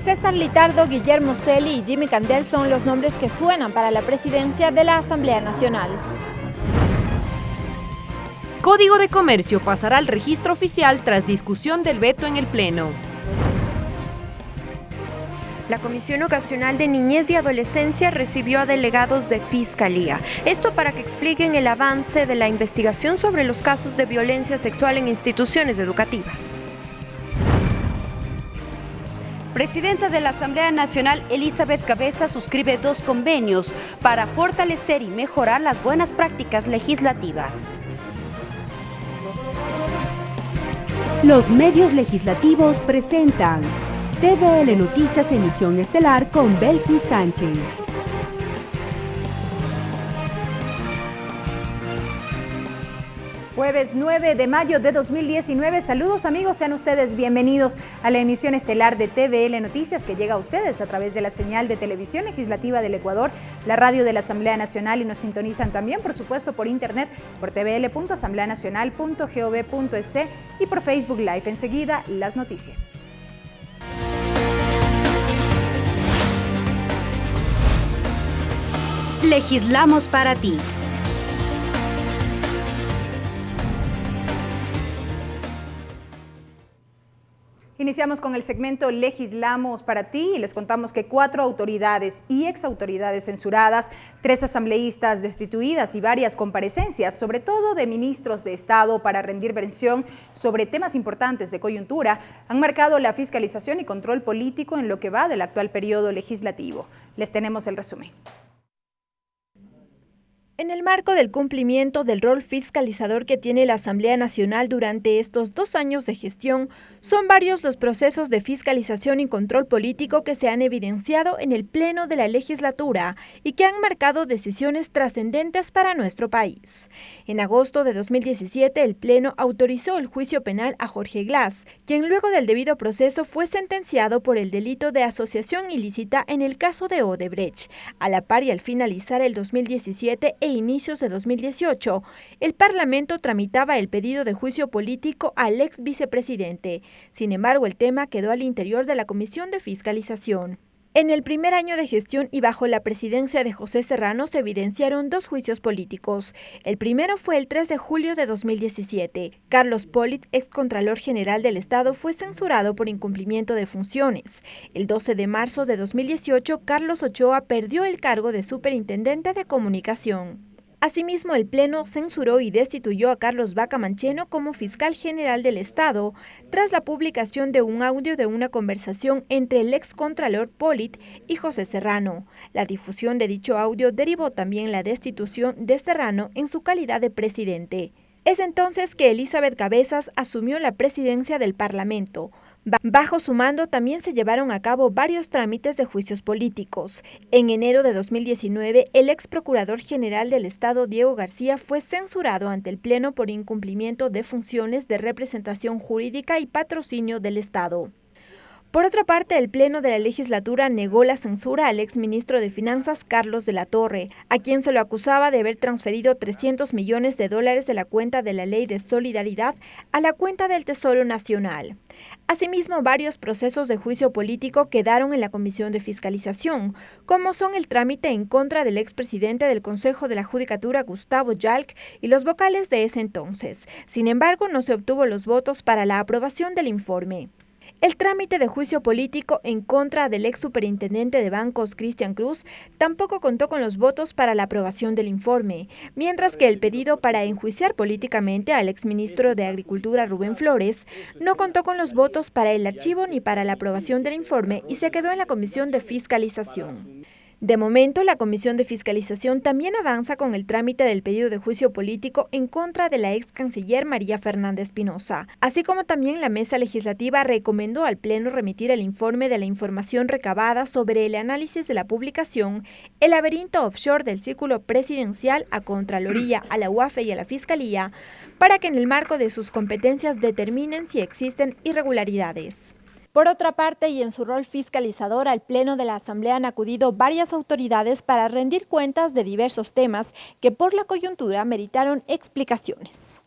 César Litardo, Guillermo Celi y Jimmy Candel son los nombres que suenan para la presidencia de la Asamblea Nacional. Código de Comercio pasará al registro oficial tras discusión del veto en el Pleno. La Comisión Ocasional de Niñez y Adolescencia recibió a delegados de Fiscalía. Esto para que expliquen el avance de la investigación sobre los casos de violencia sexual en instituciones educativas. Presidenta de la Asamblea Nacional, Elizabeth Cabeza, suscribe 2 convenios para fortalecer y mejorar las buenas prácticas legislativas. Los medios legislativos presentan TVL Noticias Emisión Estelar con Belkis Sánchez. Jueves 9 de mayo de 2019. Saludos amigos, sean ustedes bienvenidos a la emisión estelar de TVL Noticias que llega a ustedes a través de la señal de televisión legislativa del Ecuador, la radio de la Asamblea Nacional y nos sintonizan también, por supuesto, por internet, por tvl.asambleanacional.gov.es y por Facebook Live. Enseguida, las noticias. Legislamos para ti. Iniciamos con el segmento Legislamos para ti y les contamos que 4 autoridades y exautoridades censuradas, 3 asambleístas destituidas y varias comparecencias, sobre todo de ministros de Estado para rendir versión sobre temas importantes de coyuntura, han marcado la fiscalización y control político en lo que va del actual periodo legislativo. Les tenemos el resumen. En el marco del cumplimiento del rol fiscalizador que tiene la Asamblea Nacional durante estos 2 años de gestión, son varios los procesos de fiscalización y control político que se han evidenciado en el Pleno de la legislatura y que han marcado decisiones trascendentes para nuestro país. En agosto de 2017, el Pleno autorizó el juicio penal a Jorge Glass, quien luego del debido proceso fue sentenciado por el delito de asociación ilícita en el caso de Odebrecht. A la par y al finalizar el 2017 e inicios de 2018, el Parlamento tramitaba el pedido de juicio político al ex vicepresidente. Sin embargo, el tema quedó al interior de la Comisión de Fiscalización. En el primer año de gestión y bajo la presidencia de José Serrano se evidenciaron 2 juicios políticos. El primero fue el 3 de julio de 2017. Carlos Polit, excontralor general del Estado, fue censurado por incumplimiento de funciones. El 12 de marzo de 2018, Carlos Ochoa perdió el cargo de superintendente de comunicación. Asimismo, el Pleno censuró y destituyó a Carlos Vaca Mancheno como fiscal general del Estado tras la publicación de un audio de una conversación entre el excontralor Polit y José Serrano. La difusión de dicho audio derivó también la destitución de Serrano en su calidad de presidente. Es entonces que Elizabeth Cabezas asumió la presidencia del Parlamento. Bajo su mando también se llevaron a cabo varios trámites de juicios políticos. En enero de 2019, el ex procurador general del Estado, Diego García, fue censurado ante el Pleno por incumplimiento de funciones de representación jurídica y patrocinio del Estado. Por otra parte, el Pleno de la legislatura negó la censura al exministro de Finanzas, Carlos de la Torre, a quien se lo acusaba de haber transferido $300 millones de la cuenta de la Ley de Solidaridad a la cuenta del Tesoro Nacional. Asimismo, varios procesos de juicio político quedaron en la Comisión de Fiscalización, como son el trámite en contra del expresidente del Consejo de la Judicatura, Gustavo Yalc, y los vocales de ese entonces. Sin embargo, no se obtuvo los votos para la aprobación del informe. El trámite de juicio político en contra del ex superintendente de bancos, Cristian Cruz, tampoco contó con los votos para la aprobación del informe, mientras que el pedido para enjuiciar políticamente al exministro de Agricultura, Rubén Flores, no contó con los votos para el archivo ni para la aprobación del informe y se quedó en la Comisión de Fiscalización. De momento, la Comisión de Fiscalización también avanza con el trámite del pedido de juicio político en contra de la ex canciller María Fernanda Espinosa, así como también la Mesa Legislativa recomendó al Pleno remitir el informe de la información recabada sobre el análisis de la publicación El laberinto offshore del círculo presidencial a Contraloría, a la UAFE y a la Fiscalía, para que en el marco de sus competencias determinen si existen irregularidades. Por otra parte, y en su rol fiscalizador, al Pleno de la Asamblea han acudido varias autoridades para rendir cuentas de diversos temas que por la coyuntura meritaron explicaciones.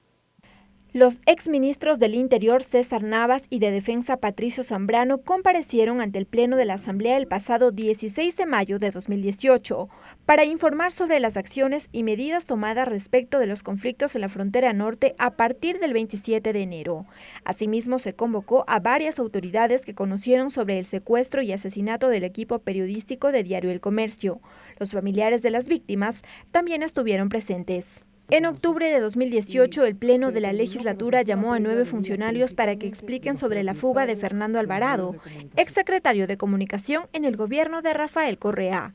Los exministros del Interior César Navas y de Defensa Patricio Zambrano comparecieron ante el Pleno de la Asamblea el pasado 16 de mayo de 2018 para informar sobre las acciones y medidas tomadas respecto de los conflictos en la frontera norte a partir del 27 de enero. Asimismo, se convocó a varias autoridades que conocieron sobre el secuestro y asesinato del equipo periodístico de Diario El Comercio. Los familiares de las víctimas también estuvieron presentes. En octubre de 2018, el Pleno de la Legislatura llamó a 9 funcionarios para que expliquen sobre la fuga de Fernando Alvarado, exsecretario de Comunicación en el gobierno de Rafael Correa.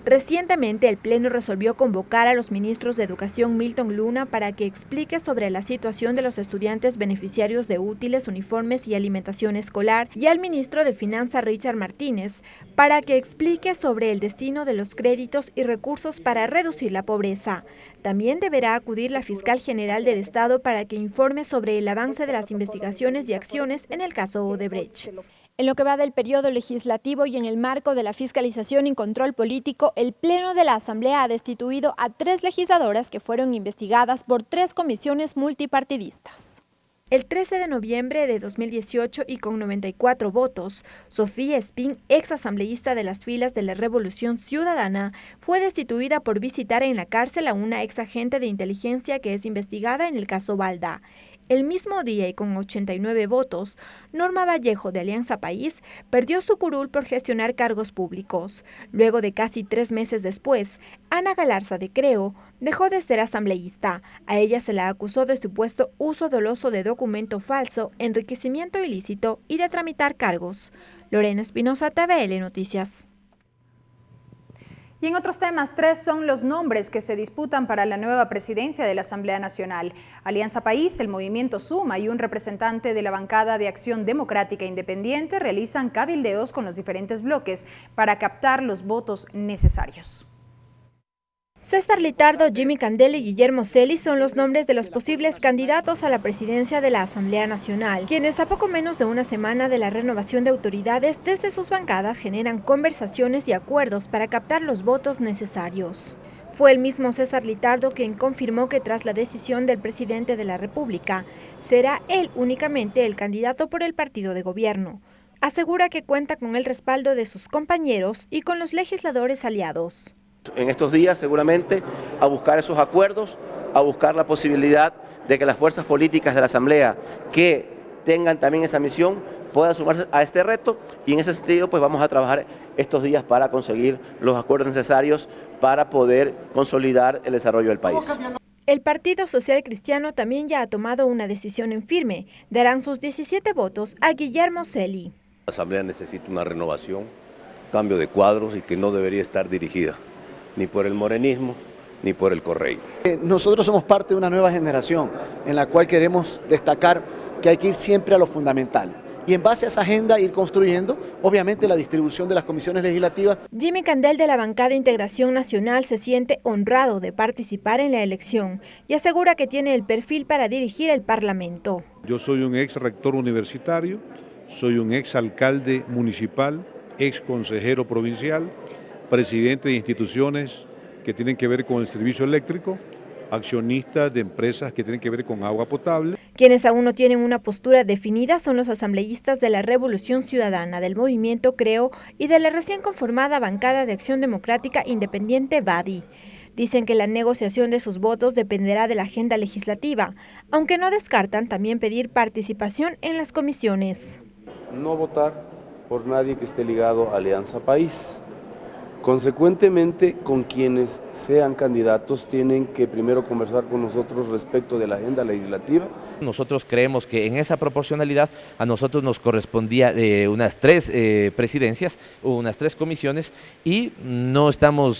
Recientemente, el Pleno resolvió convocar a los ministros de Educación Milton Luna para que explique sobre la situación de los estudiantes beneficiarios de útiles, uniformes y alimentación escolar, y al ministro de Finanzas Richard Martínez para que explique sobre el destino de los créditos y recursos para reducir la pobreza. También deberá acudir la fiscal general del Estado para que informe sobre el avance de las investigaciones y acciones en el caso Odebrecht. En lo que va del periodo legislativo y en el marco de la fiscalización y control político, el Pleno de la Asamblea ha destituido a 3 legisladoras que fueron investigadas por 3 comisiones multipartidistas. El 13 de noviembre de 2018 y con 94 votos, Sofía Espín, ex asambleísta de las filas de la Revolución Ciudadana, fue destituida por visitar en la cárcel a una ex agente de inteligencia que es investigada en el caso Balda. El mismo día y con 89 votos, Norma Vallejo de Alianza País perdió su curul por gestionar cargos públicos. Luego de casi 3 meses después, Ana Galarza de Creo dejó de ser asambleísta. A ella se la acusó de supuesto uso doloso de documento falso, enriquecimiento ilícito y de tramitar cargos. Lorena Espinosa, TVL Noticias. Y en otros temas, 3 son los nombres que se disputan para la nueva presidencia de la Asamblea Nacional. Alianza País, el Movimiento Suma y un representante de la bancada de Acción Democrática Independiente realizan cabildeos con los diferentes bloques para captar los votos necesarios. César Litardo, Jimmy Candel y Guillermo Celi son los nombres de los posibles candidatos a la presidencia de la Asamblea Nacional, quienes a poco menos de una semana de la renovación de autoridades desde sus bancadas generan conversaciones y acuerdos para captar los votos necesarios. Fue el mismo César Litardo quien confirmó que tras la decisión del presidente de la República, será él únicamente el candidato por el partido de gobierno. Asegura que cuenta con el respaldo de sus compañeros y con los legisladores aliados. En estos días seguramente a buscar esos acuerdos, a buscar la posibilidad de que las fuerzas políticas de la Asamblea que tengan también esa misión puedan sumarse a este reto, y en ese sentido pues vamos a trabajar estos días para conseguir los acuerdos necesarios para poder consolidar el desarrollo del país. El Partido Social Cristiano también ya ha tomado una decisión en firme. Darán sus 17 votos a Guillermo Celi. La Asamblea necesita una renovación, cambio de cuadros, y que no debería estar dirigida ni por el morenismo, ni por el correo. Nosotros somos parte de una nueva generación en la cual queremos destacar que hay que ir siempre a lo fundamental. Y en base a esa agenda ir construyendo, obviamente, la distribución de las comisiones legislativas. Jimmy Candel de la bancada Integración Nacional se siente honrado de participar en la elección y asegura que tiene el perfil para dirigir el Parlamento. Yo soy un ex rector universitario, soy un ex alcalde municipal, ex consejero provincial, presidente de instituciones que tienen que ver con el servicio eléctrico, accionistas de empresas que tienen que ver con agua potable. Quienes aún no tienen una postura definida son los asambleístas de la Revolución Ciudadana, del Movimiento Creo y de la recién conformada bancada de Acción Democrática Independiente BADI. Dicen que la negociación de sus votos dependerá de la agenda legislativa, aunque no descartan también pedir participación en las comisiones. No votar por nadie que esté ligado a Alianza País. Consecuentemente, con quienes sean candidatos tienen que primero conversar con nosotros respecto de la agenda legislativa. Nosotros creemos que en esa proporcionalidad a nosotros nos correspondía unas 3 presidencias, unas 3 comisiones, y no estamos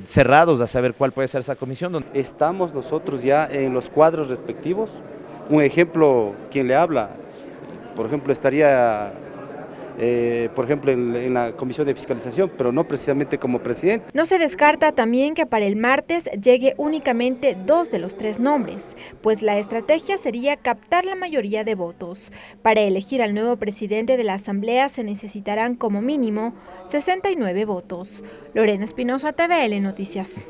cerrados a saber cuál puede ser esa comisión. Estamos nosotros ya en los cuadros respectivos. Un ejemplo, quien le habla, por ejemplo, estaría en la Comisión de Fiscalización, pero no precisamente como presidente. No se descarta también que para el martes llegue únicamente 2 de los 3 nombres, pues la estrategia sería captar la mayoría de votos. Para elegir al nuevo presidente de la Asamblea se necesitarán como mínimo 69 votos. Lorena Espinosa, TVL Noticias.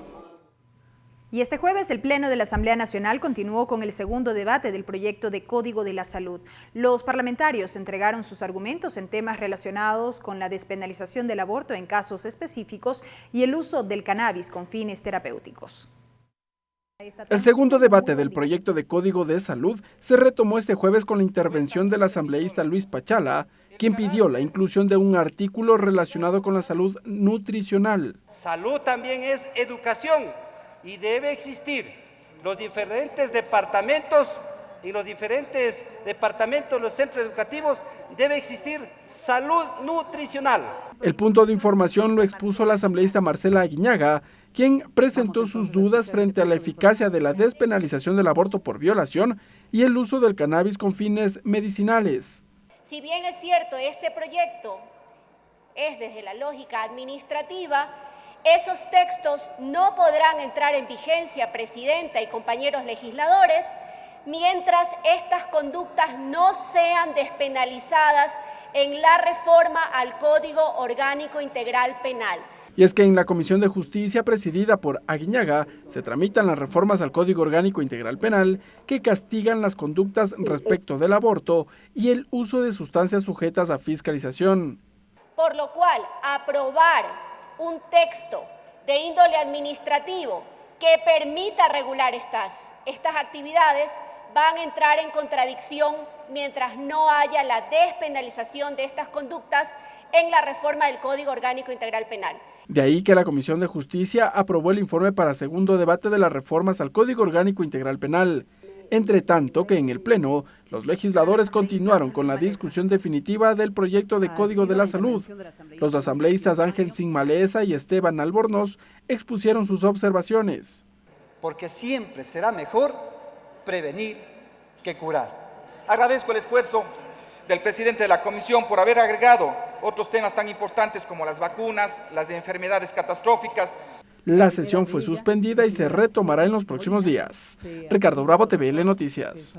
Y este jueves el Pleno de la Asamblea Nacional continuó con el segundo debate del proyecto de Código de la Salud. Los parlamentarios entregaron sus argumentos en temas relacionados con la despenalización del aborto en casos específicos y el uso del cannabis con fines terapéuticos. El segundo debate del proyecto de Código de Salud se retomó este jueves con la intervención del asambleísta Luis Pachala, quien pidió la inclusión de un artículo relacionado con la salud nutricional. Salud también es educación y debe existir los diferentes departamentos los centros educativos, debe existir salud nutricional. El punto de información lo expuso la asambleísta Marcela Aguiñaga, quien presentó sus dudas frente a la eficacia de la despenalización del aborto por violación y el uso del cannabis con fines medicinales. Si bien es cierto, este proyecto es desde la lógica administrativa, esos textos no podrán entrar en vigencia, Presidenta y compañeros legisladores, mientras estas conductas no sean despenalizadas en la reforma al Código Orgánico Integral Penal. Y es que en la Comisión de Justicia, presidida por Aguiñaga, se tramitan las reformas al Código Orgánico Integral Penal que castigan las conductas respecto del aborto y el uso de sustancias sujetas a fiscalización. Por lo cual, aprobar un texto de índole administrativo que permita regular estas actividades van a entrar en contradicción mientras no haya la despenalización de estas conductas en la reforma del Código Orgánico Integral Penal. De ahí que la Comisión de Justicia aprobó el informe para segundo debate de las reformas al Código Orgánico Integral Penal. Entre tanto que en el Pleno, los legisladores continuaron con la discusión definitiva del proyecto de Código de la Salud. Los asambleístas Ángel Sinmaleza y Esteban Albornoz expusieron sus observaciones. Porque siempre será mejor prevenir que curar. Agradezco el esfuerzo del presidente de la Comisión por haber agregado otros temas tan importantes como las vacunas, las enfermedades catastróficas. La sesión fue suspendida y se retomará en los próximos días. Ricardo Bravo, TVL Noticias.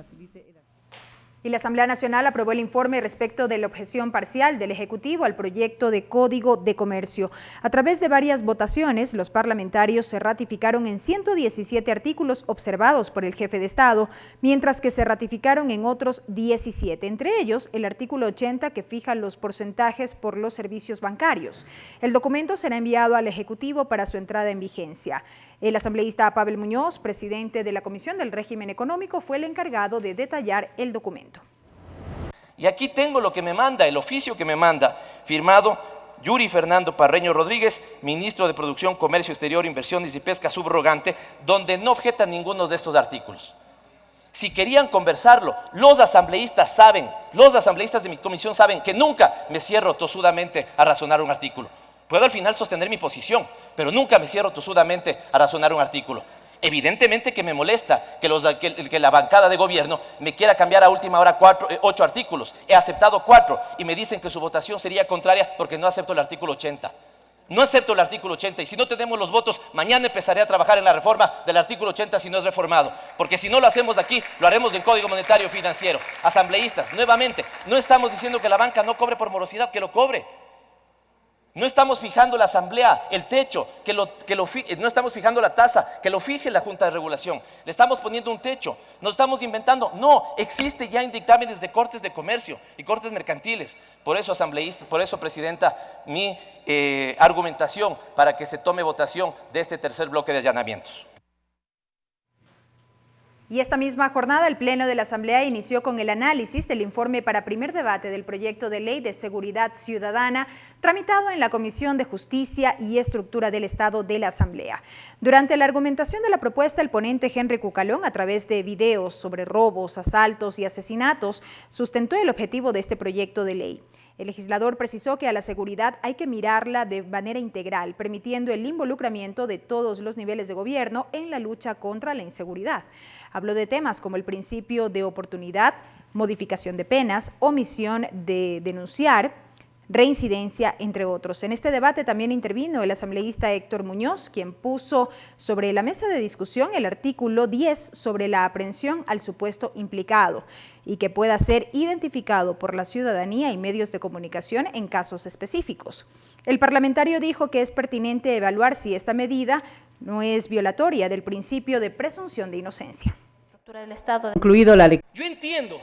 Y la Asamblea Nacional aprobó el informe respecto de la objeción parcial del Ejecutivo al proyecto de Código de Comercio. A través de varias votaciones, los parlamentarios se ratificaron en 117 artículos observados por el jefe de Estado, mientras que se ratificaron en otros 17, entre ellos el artículo 80 que fija los porcentajes por los servicios bancarios. El documento será enviado al Ejecutivo para su entrada en vigencia. El asambleísta Pavel Muñoz, presidente de la Comisión del Régimen Económico, fue el encargado de detallar el documento. Y aquí tengo lo que me manda, el oficio que me manda, firmado Yuri Fernando Parreño Rodríguez, ministro de Producción, Comercio Exterior, Inversiones y Pesca subrogante, donde no objeta ninguno de estos artículos. Si querían conversarlo, los asambleístas de mi comisión saben que nunca me cierro tosudamente a razonar un artículo. Puedo al final sostener mi posición, pero nunca me cierro tosudamente a razonar un artículo. Evidentemente que me molesta que la bancada de gobierno me quiera cambiar a última hora 8 artículos. He aceptado 4 y me dicen que su votación sería contraria porque no acepto el artículo 80. No acepto el artículo 80 y si no tenemos los votos, mañana empezaré a trabajar en la reforma del artículo 80 si no es reformado. Porque si no lo hacemos aquí, lo haremos en Código Monetario Financiero. Asambleístas, nuevamente, no estamos diciendo que la banca no cobre por morosidad, que lo cobre. No estamos fijando la asamblea, el techo, no estamos fijando la tasa, que lo fije la Junta de Regulación. Le estamos poniendo un techo, no estamos inventando. No, existe ya en dictámenes de cortes de comercio y cortes mercantiles. Por eso, asambleísta, por eso, presidenta, mi argumentación para que se tome votación de este tercer bloque de allanamientos. Y esta misma jornada, el Pleno de la Asamblea inició con el análisis del informe para primer debate del proyecto de ley de seguridad ciudadana tramitado en la Comisión de Justicia y Estructura del Estado de la Asamblea. Durante la argumentación de la propuesta, el ponente Henry Cucalón, a través de videos sobre robos, asaltos y asesinatos, sustentó el objetivo de este proyecto de ley. El legislador precisó que a la seguridad hay que mirarla de manera integral, permitiendo el involucramiento de todos los niveles de gobierno en la lucha contra la inseguridad. Habló de temas como el principio de oportunidad, modificación de penas, omisión de denunciar, reincidencia, entre otros. En este debate también intervino el asambleísta Héctor Muñoz, quien puso sobre la mesa de discusión el artículo 10 sobre la aprehensión al supuesto implicado y que pueda ser identificado por la ciudadanía y medios de comunicación en casos específicos. El parlamentario dijo que es pertinente evaluar si esta medida no es violatoria del principio de presunción de inocencia. Del Estado, incluido la ley. Yo entiendo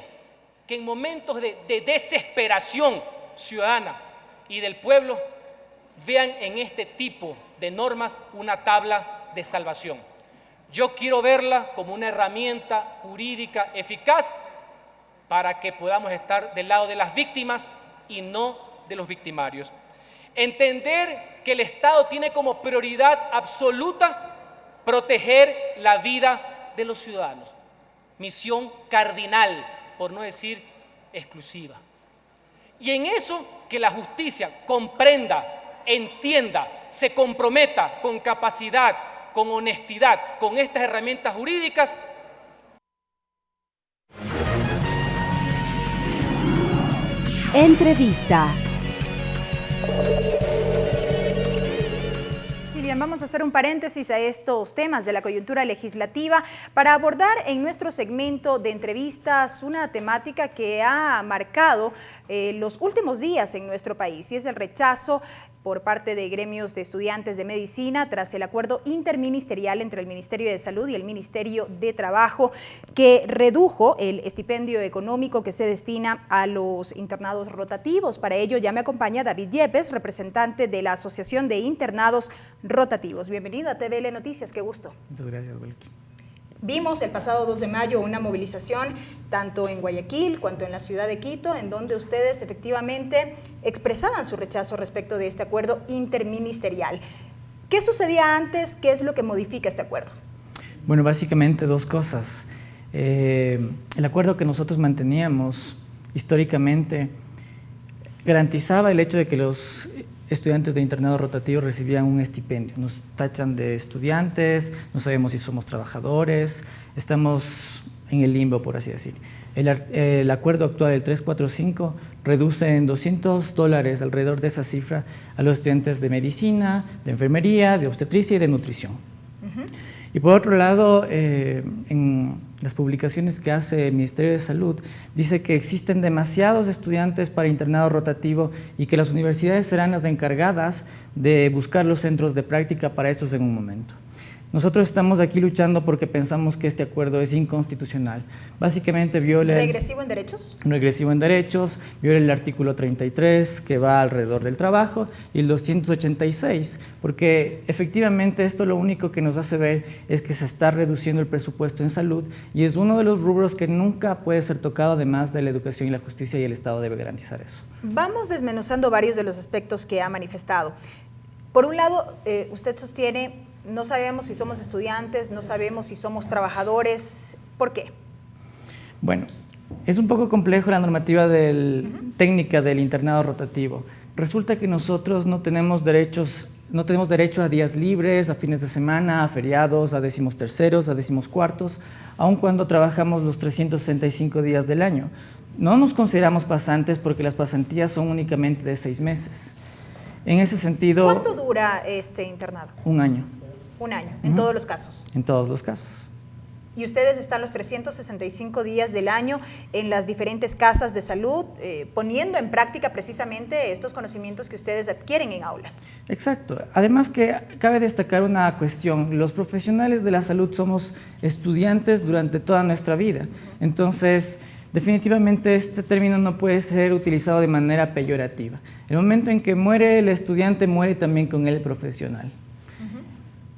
que en momentos de desesperación ciudadana y del pueblo vean en este tipo de normas una tabla de salvación. Yo quiero verla como una herramienta jurídica eficaz para que podamos estar del lado de las víctimas y no de los victimarios. Entender que el Estado tiene como prioridad absoluta proteger la vida de los ciudadanos. Misión cardinal, por no decir exclusiva. Y en eso que la justicia comprenda, entienda, se comprometa con capacidad, con honestidad, con estas herramientas jurídicas. Entrevista. Bien, vamos a hacer un paréntesis a estos temas de la coyuntura legislativa para abordar en nuestro segmento de entrevistas una temática que ha marcado los últimos días en nuestro país, y es el rechazo por parte de gremios de estudiantes de medicina tras el acuerdo interministerial entre el Ministerio de Salud y el Ministerio de Trabajo, que redujo el estipendio económico que se destina a los internados rotativos. Para ello ya me acompaña David Yepes, representante de la Asociación de Internados Rotativos. Bienvenido a TVL Noticias, qué gusto. Muchas gracias, Belki. Vimos el pasado 2 de mayo una movilización tanto en Guayaquil cuanto en la ciudad de Quito, en donde ustedes efectivamente expresaban su rechazo respecto de este acuerdo interministerial. ¿Qué sucedía antes? ¿Qué es lo que modifica este acuerdo? Bueno, básicamente dos cosas. El acuerdo que nosotros manteníamos históricamente garantizaba el hecho de que los estudiantes de internado rotativo recibían un estipendio. Nos tachan de estudiantes, no sabemos si somos trabajadores, estamos en el limbo, por así decir. El acuerdo actual, el 345, reduce en $200, alrededor de esa cifra, a los estudiantes de medicina, de enfermería, de obstetricia y de nutrición. Y por otro lado, en las publicaciones que hace el Ministerio de Salud, dice que existen demasiados estudiantes para internado rotativo y que las universidades serán las encargadas de buscar los centros de práctica para estos en un momento. Nosotros estamos aquí luchando porque pensamos que este acuerdo es inconstitucional. Básicamente viola... ¿Regresivo en derechos? Regresivo en derechos, viola el artículo 33, que va alrededor del trabajo, y el 286, porque efectivamente esto lo único que nos hace ver es que se está reduciendo el presupuesto en salud, y es uno de los rubros que nunca puede ser tocado, además de la educación y la justicia, y el Estado debe garantizar eso. Vamos desmenuzando varios de los aspectos que ha manifestado. Por un lado, usted sostiene... No sabemos si somos estudiantes, no sabemos si somos trabajadores. ¿Por qué? Bueno, es un poco complejo la normativa técnica del internado rotativo. Resulta que nosotros no tenemos derecho a días libres, a fines de semana, a feriados, a 13º, a 14º, aun cuando trabajamos los 365 días del año. No nos consideramos pasantes porque las pasantías son únicamente de 6 meses. En ese sentido... ¿Cuánto dura este internado? 1 año. 1 año, en todos los casos. En todos los casos. Y ustedes están los 365 días del año en las diferentes casas de salud, poniendo en práctica precisamente estos conocimientos que ustedes adquieren en aulas. Exacto. Además que cabe destacar una cuestión, los profesionales de la salud somos estudiantes durante toda nuestra vida. Entonces, definitivamente este término no puede ser utilizado de manera peyorativa. El momento en que muere el estudiante, muere también con él el profesional.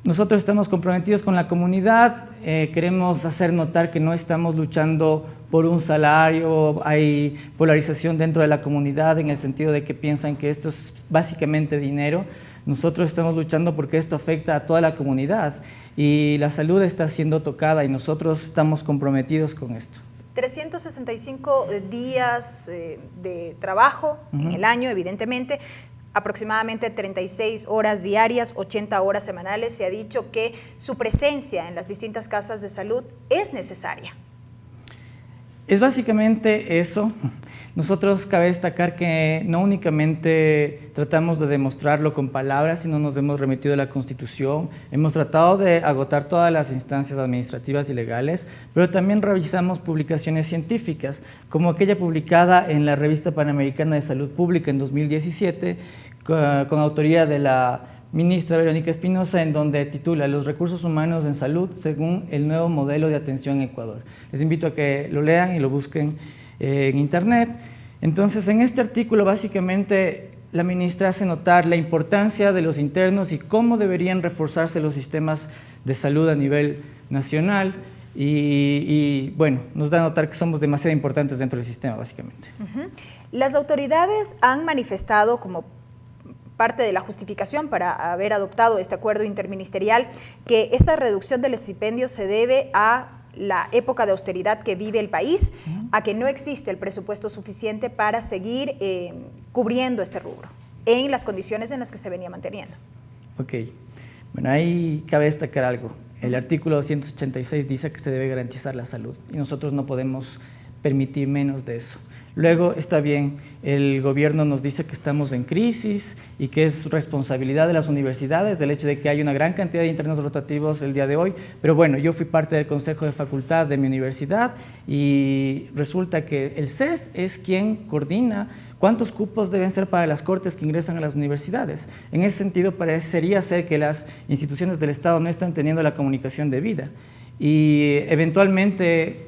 Nosotros estamos comprometidos con la comunidad, queremos hacer notar que no estamos luchando por un salario, hay polarización dentro de la comunidad en el sentido de que piensan que esto es básicamente dinero. Nosotros estamos luchando porque esto afecta a toda la comunidad y la salud está siendo tocada y nosotros estamos comprometidos con esto. 365 días de trabajo en el año, evidentemente, aproximadamente 36 horas diarias, 80 horas semanales. Se ha dicho que su presencia en las distintas casas de salud es necesaria. Es básicamente eso. Nosotros cabe destacar que no únicamente tratamos de demostrarlo con palabras, sino nos hemos remitido a la Constitución, hemos tratado de agotar todas las instancias administrativas y legales, pero también revisamos publicaciones científicas, como aquella publicada en la Revista Panamericana de Salud Pública en 2017, con autoría de la ministra Verónica Espinosa, en donde titula Los recursos humanos en salud según el nuevo modelo de atención en Ecuador. Les invito a que lo lean y lo busquen en internet. Entonces, en este artículo básicamente la ministra hace notar la importancia de los internos y cómo deberían reforzarse los sistemas de salud a nivel nacional y bueno, nos da a notar que somos demasiado importantes dentro del sistema básicamente. Las autoridades han manifestado como parte de la justificación para haber adoptado este acuerdo interministerial que esta reducción del estipendio se debe a la época de austeridad que vive el país, a que no existe el presupuesto suficiente para seguir cubriendo este rubro en las condiciones en las que se venía manteniendo. Ok, bueno, ahí cabe destacar algo. El artículo 286 dice que se debe garantizar la salud y nosotros no podemos permitir menos de eso. Luego, está bien, el gobierno nos dice que estamos en crisis y que es responsabilidad de las universidades del hecho de que hay una gran cantidad de internos rotativos el día de hoy, pero bueno, yo fui parte del consejo de facultad de mi universidad y resulta que el CES es quien coordina cuántos cupos deben ser para las cortes que ingresan a las universidades. En ese sentido, parecería ser que las instituciones del Estado no están teniendo la comunicación debida y eventualmente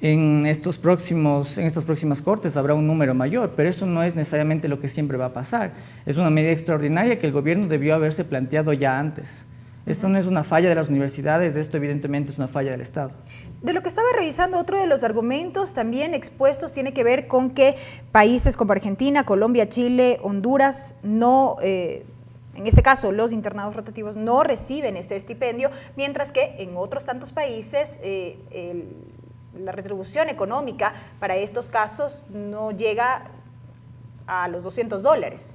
en estas próximas cortes habrá un número mayor, pero eso no es necesariamente lo que siempre va a pasar. Es una medida extraordinaria que el gobierno debió haberse planteado ya antes. Esto no es una falla de las universidades, esto evidentemente es una falla del Estado. De lo que estaba revisando, otro de los argumentos también expuestos tiene que ver con que países como Argentina, Colombia, Chile, Honduras no... en este caso, los internados rotativos no reciben este estipendio, mientras que en otros tantos países la retribución económica para estos casos no llega a los $200.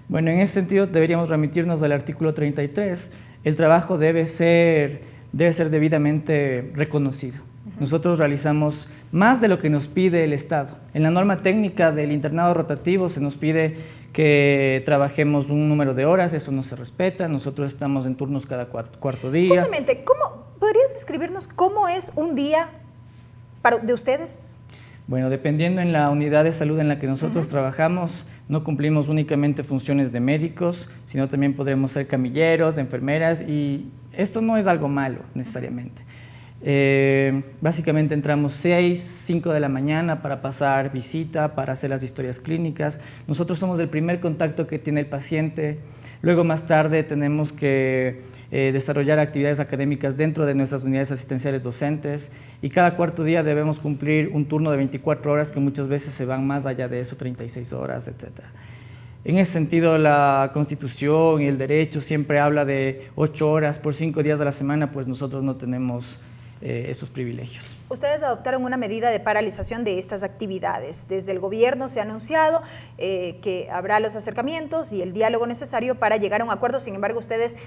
Bueno, en ese sentido deberíamos remitirnos al artículo 33. El trabajo debe ser debidamente reconocido. Nosotros realizamos más de lo que nos pide el Estado. En la norma técnica del internado rotativo se nos pide que trabajemos un número de horas, eso no se respeta, nosotros estamos en turnos cada cuarto día. Justamente, ¿podrías describirnos cómo es un día de ustedes? Bueno, dependiendo en la unidad de salud en la que nosotros trabajamos, no cumplimos únicamente funciones de médicos, sino también podremos ser camilleros, enfermeras, y esto no es algo malo necesariamente. Básicamente entramos 6, 5 de la mañana para pasar visita, para hacer las historias clínicas. Nosotros somos el primer contacto que tiene el paciente. Luego más tarde tenemos que desarrollar actividades académicas dentro de nuestras unidades asistenciales docentes y cada cuarto día debemos cumplir un turno de 24 horas que muchas veces se van más allá de eso, 36 horas, etc. En ese sentido, la Constitución y el derecho siempre habla de 8 horas por 5 días de la semana, pues nosotros no tenemos esos privilegios. Ustedes adoptaron una medida de paralización de estas actividades. Desde el gobierno se ha anunciado que habrá los acercamientos y el diálogo necesario para llegar a un acuerdo. Sin embargo, ustedes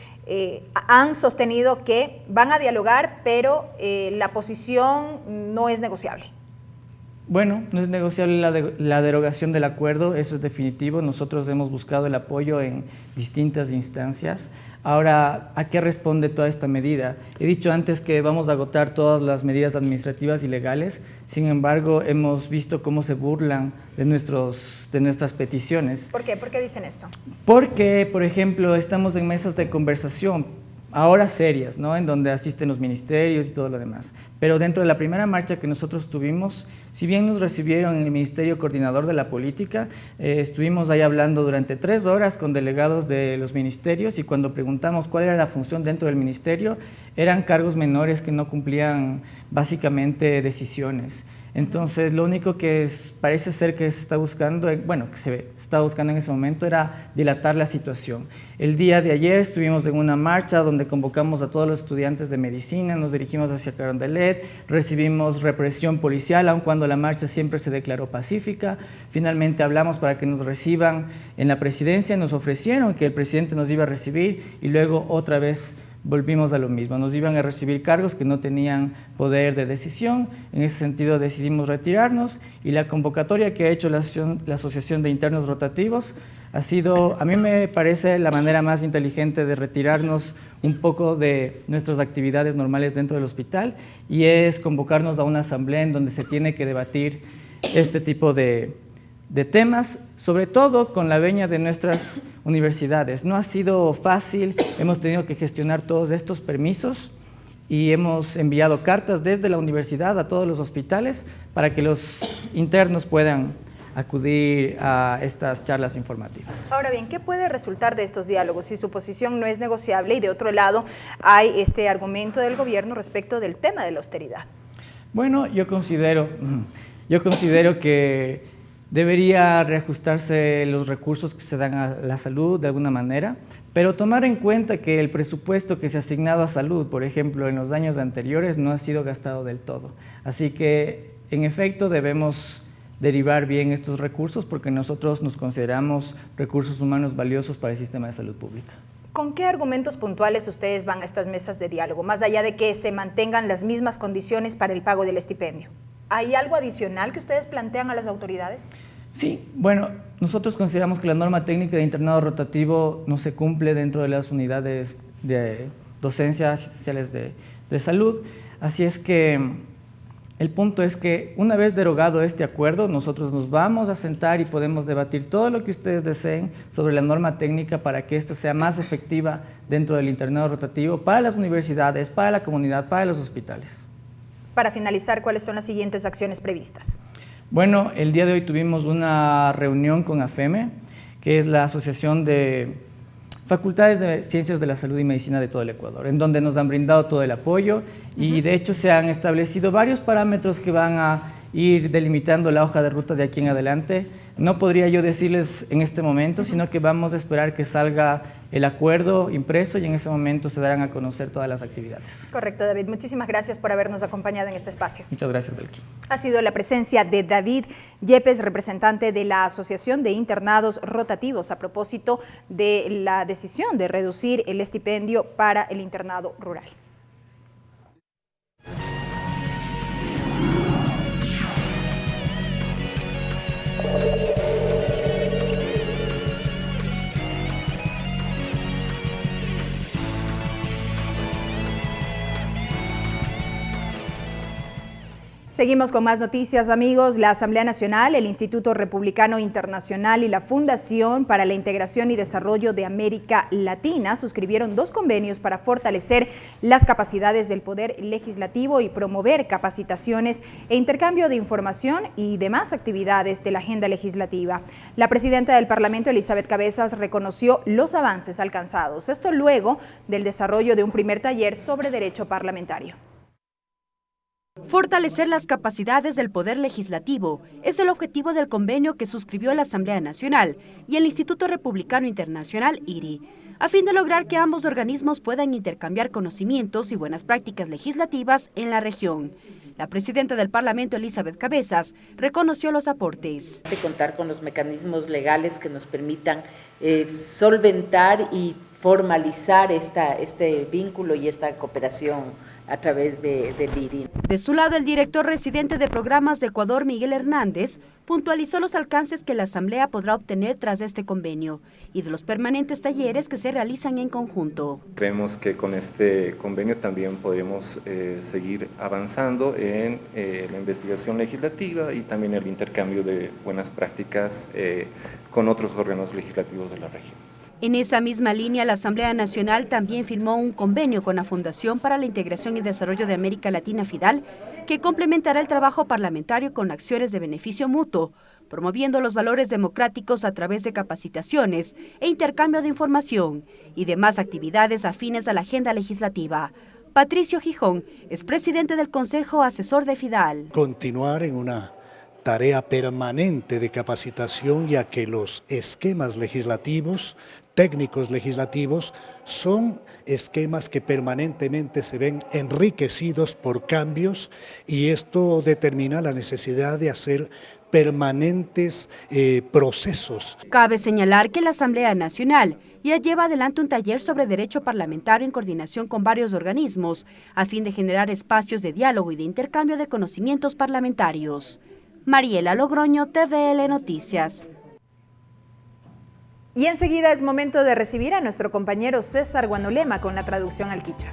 han sostenido que van a dialogar, pero la posición no es negociable. Bueno, no es negociable la derogación del acuerdo, eso es definitivo. Nosotros hemos buscado el apoyo en distintas instancias. Ahora, ¿a qué responde toda esta medida? He dicho antes que vamos a agotar todas las medidas administrativas y legales, sin embargo, hemos visto cómo se burlan de nuestras peticiones. ¿Por qué? ¿Por qué dicen esto? Porque, por ejemplo, estamos en mesas de conversación, ahora serias, ¿no? En donde asisten los ministerios y todo lo demás. Pero dentro de la primera marcha que nosotros tuvimos, si bien nos recibieron en el Ministerio Coordinador de la Política, estuvimos ahí hablando durante 3 horas con delegados de los ministerios y cuando preguntamos cuál era la función dentro del ministerio, eran cargos menores que no cumplían básicamente decisiones. Entonces, lo único que parece ser que se está buscando, bueno, que se estaba buscando en ese momento era dilatar la situación. El día de ayer estuvimos en una marcha donde convocamos a todos los estudiantes de medicina, nos dirigimos hacia Carondelet, recibimos represión policial, aun cuando la marcha siempre se declaró pacífica. Finalmente hablamos para que nos reciban en la presidencia, nos ofrecieron que el presidente nos iba a recibir y luego otra vez volvimos a lo mismo, nos iban a recibir cargos que no tenían poder de decisión. En ese sentido decidimos retirarnos y la convocatoria que ha hecho la Asociación de Internos Rotativos ha sido, a mí me parece, la manera más inteligente de retirarnos un poco de nuestras actividades normales dentro del hospital y es convocarnos a una asamblea en donde se tiene que debatir este tipo de de temas, sobre todo con la veña de nuestras universidades. No ha sido fácil, hemos tenido que gestionar todos estos permisos y hemos enviado cartas desde la universidad a todos los hospitales para que los internos puedan acudir a estas charlas informativas. Ahora bien, ¿qué puede resultar de estos diálogos si su posición no es negociable y de otro lado hay este argumento del gobierno respecto del tema de la austeridad? Bueno, yo considero que debería reajustarse los recursos que se dan a la salud de alguna manera, pero tomar en cuenta que el presupuesto que se ha asignado a salud, por ejemplo, en los años anteriores, no ha sido gastado del todo. Así que, en efecto, debemos derivar bien estos recursos porque nosotros nos consideramos recursos humanos valiosos para el sistema de salud pública. ¿Con qué argumentos puntuales ustedes van a estas mesas de diálogo, más allá de que se mantengan las mismas condiciones para el pago del estipendio? ¿Hay algo adicional que ustedes plantean a las autoridades? Sí, bueno, nosotros consideramos que la norma técnica de internado rotativo no se cumple dentro de las unidades de docencia asistenciales de salud, así es que el punto es que una vez derogado este acuerdo, nosotros nos vamos a sentar y podemos debatir todo lo que ustedes deseen sobre la norma técnica para que esto sea más efectiva dentro del internado rotativo para las universidades, para la comunidad, para los hospitales. Para finalizar, ¿cuáles son las siguientes acciones previstas? Bueno, el día de hoy tuvimos una reunión con AFEME, que es la Asociación de Facultades de Ciencias de la Salud y Medicina de todo el Ecuador, en donde nos han brindado todo el apoyo y de hecho se han establecido varios parámetros que van a ir delimitando la hoja de ruta de aquí en adelante. No podría yo decirles en este momento, sino que vamos a esperar que salga el acuerdo impreso y en ese momento se darán a conocer todas las actividades. Correcto, David. Muchísimas gracias por habernos acompañado en este espacio. Muchas gracias, Belki. Ha sido la presencia de David Yepes, representante de la Asociación de Internados Rotativos, a propósito de la decisión de reducir el estipendio para el internado rural. Seguimos con más noticias, amigos. La Asamblea Nacional, el Instituto Republicano Internacional y la Fundación para la Integración y Desarrollo de América Latina suscribieron 2 convenios para fortalecer las capacidades del Poder Legislativo y promover capacitaciones e intercambio de información y demás actividades de la agenda legislativa. La presidenta del Parlamento, Elizabeth Cabezas, reconoció los avances alcanzados. Esto luego del desarrollo de un primer taller sobre derecho parlamentario. Fortalecer las capacidades del Poder Legislativo es el objetivo del convenio que suscribió la Asamblea Nacional y el Instituto Republicano Internacional, IRI, a fin de lograr que ambos organismos puedan intercambiar conocimientos y buenas prácticas legislativas en la región. La presidenta del Parlamento, Elizabeth Cabezas, reconoció los aportes. De contar con los mecanismos legales que nos permitan solventar y formalizar este vínculo y esta cooperación a través del IRI. De su lado, el director residente de programas de Ecuador, Miguel Hernández, puntualizó los alcances que la Asamblea podrá obtener tras este convenio y de los permanentes talleres que se realizan en conjunto. Creemos que con este convenio también podemos seguir avanzando en la investigación legislativa y también el intercambio de buenas prácticas con otros órganos legislativos de la región. En esa misma línea, la Asamblea Nacional también firmó un convenio con la Fundación para la Integración y Desarrollo de América Latina, FIDAL, que complementará el trabajo parlamentario con acciones de beneficio mutuo, promoviendo los valores democráticos a través de capacitaciones e intercambio de información y demás actividades afines a la agenda legislativa. Patricio Gijón es presidente del Consejo Asesor de FIDAL. Continuar en una tarea permanente de capacitación, ya que los esquemas legislativos, técnicos legislativos, son esquemas que permanentemente se ven enriquecidos por cambios y esto determina la necesidad de hacer permanentes procesos. Cabe señalar que la Asamblea Nacional ya lleva adelante un taller sobre derecho parlamentario en coordinación con varios organismos, a fin de generar espacios de diálogo y de intercambio de conocimientos parlamentarios. Mariela Logroño, TVL Noticias. Y enseguida es momento de recibir a nuestro compañero César Guanolema con la traducción al quichua.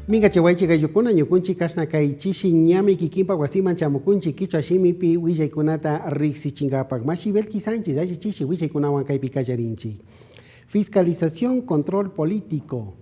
Minga chewaichi gayukuna ñukunchi kasna kay chishi ñami kikimpa wasiman chamukunchi kichwa shimipi willaykunata riqsichingapak. Mashi Belki Sánchez alli chishi willaykunawan kaypi kallarinchi. Fiscalización, control político.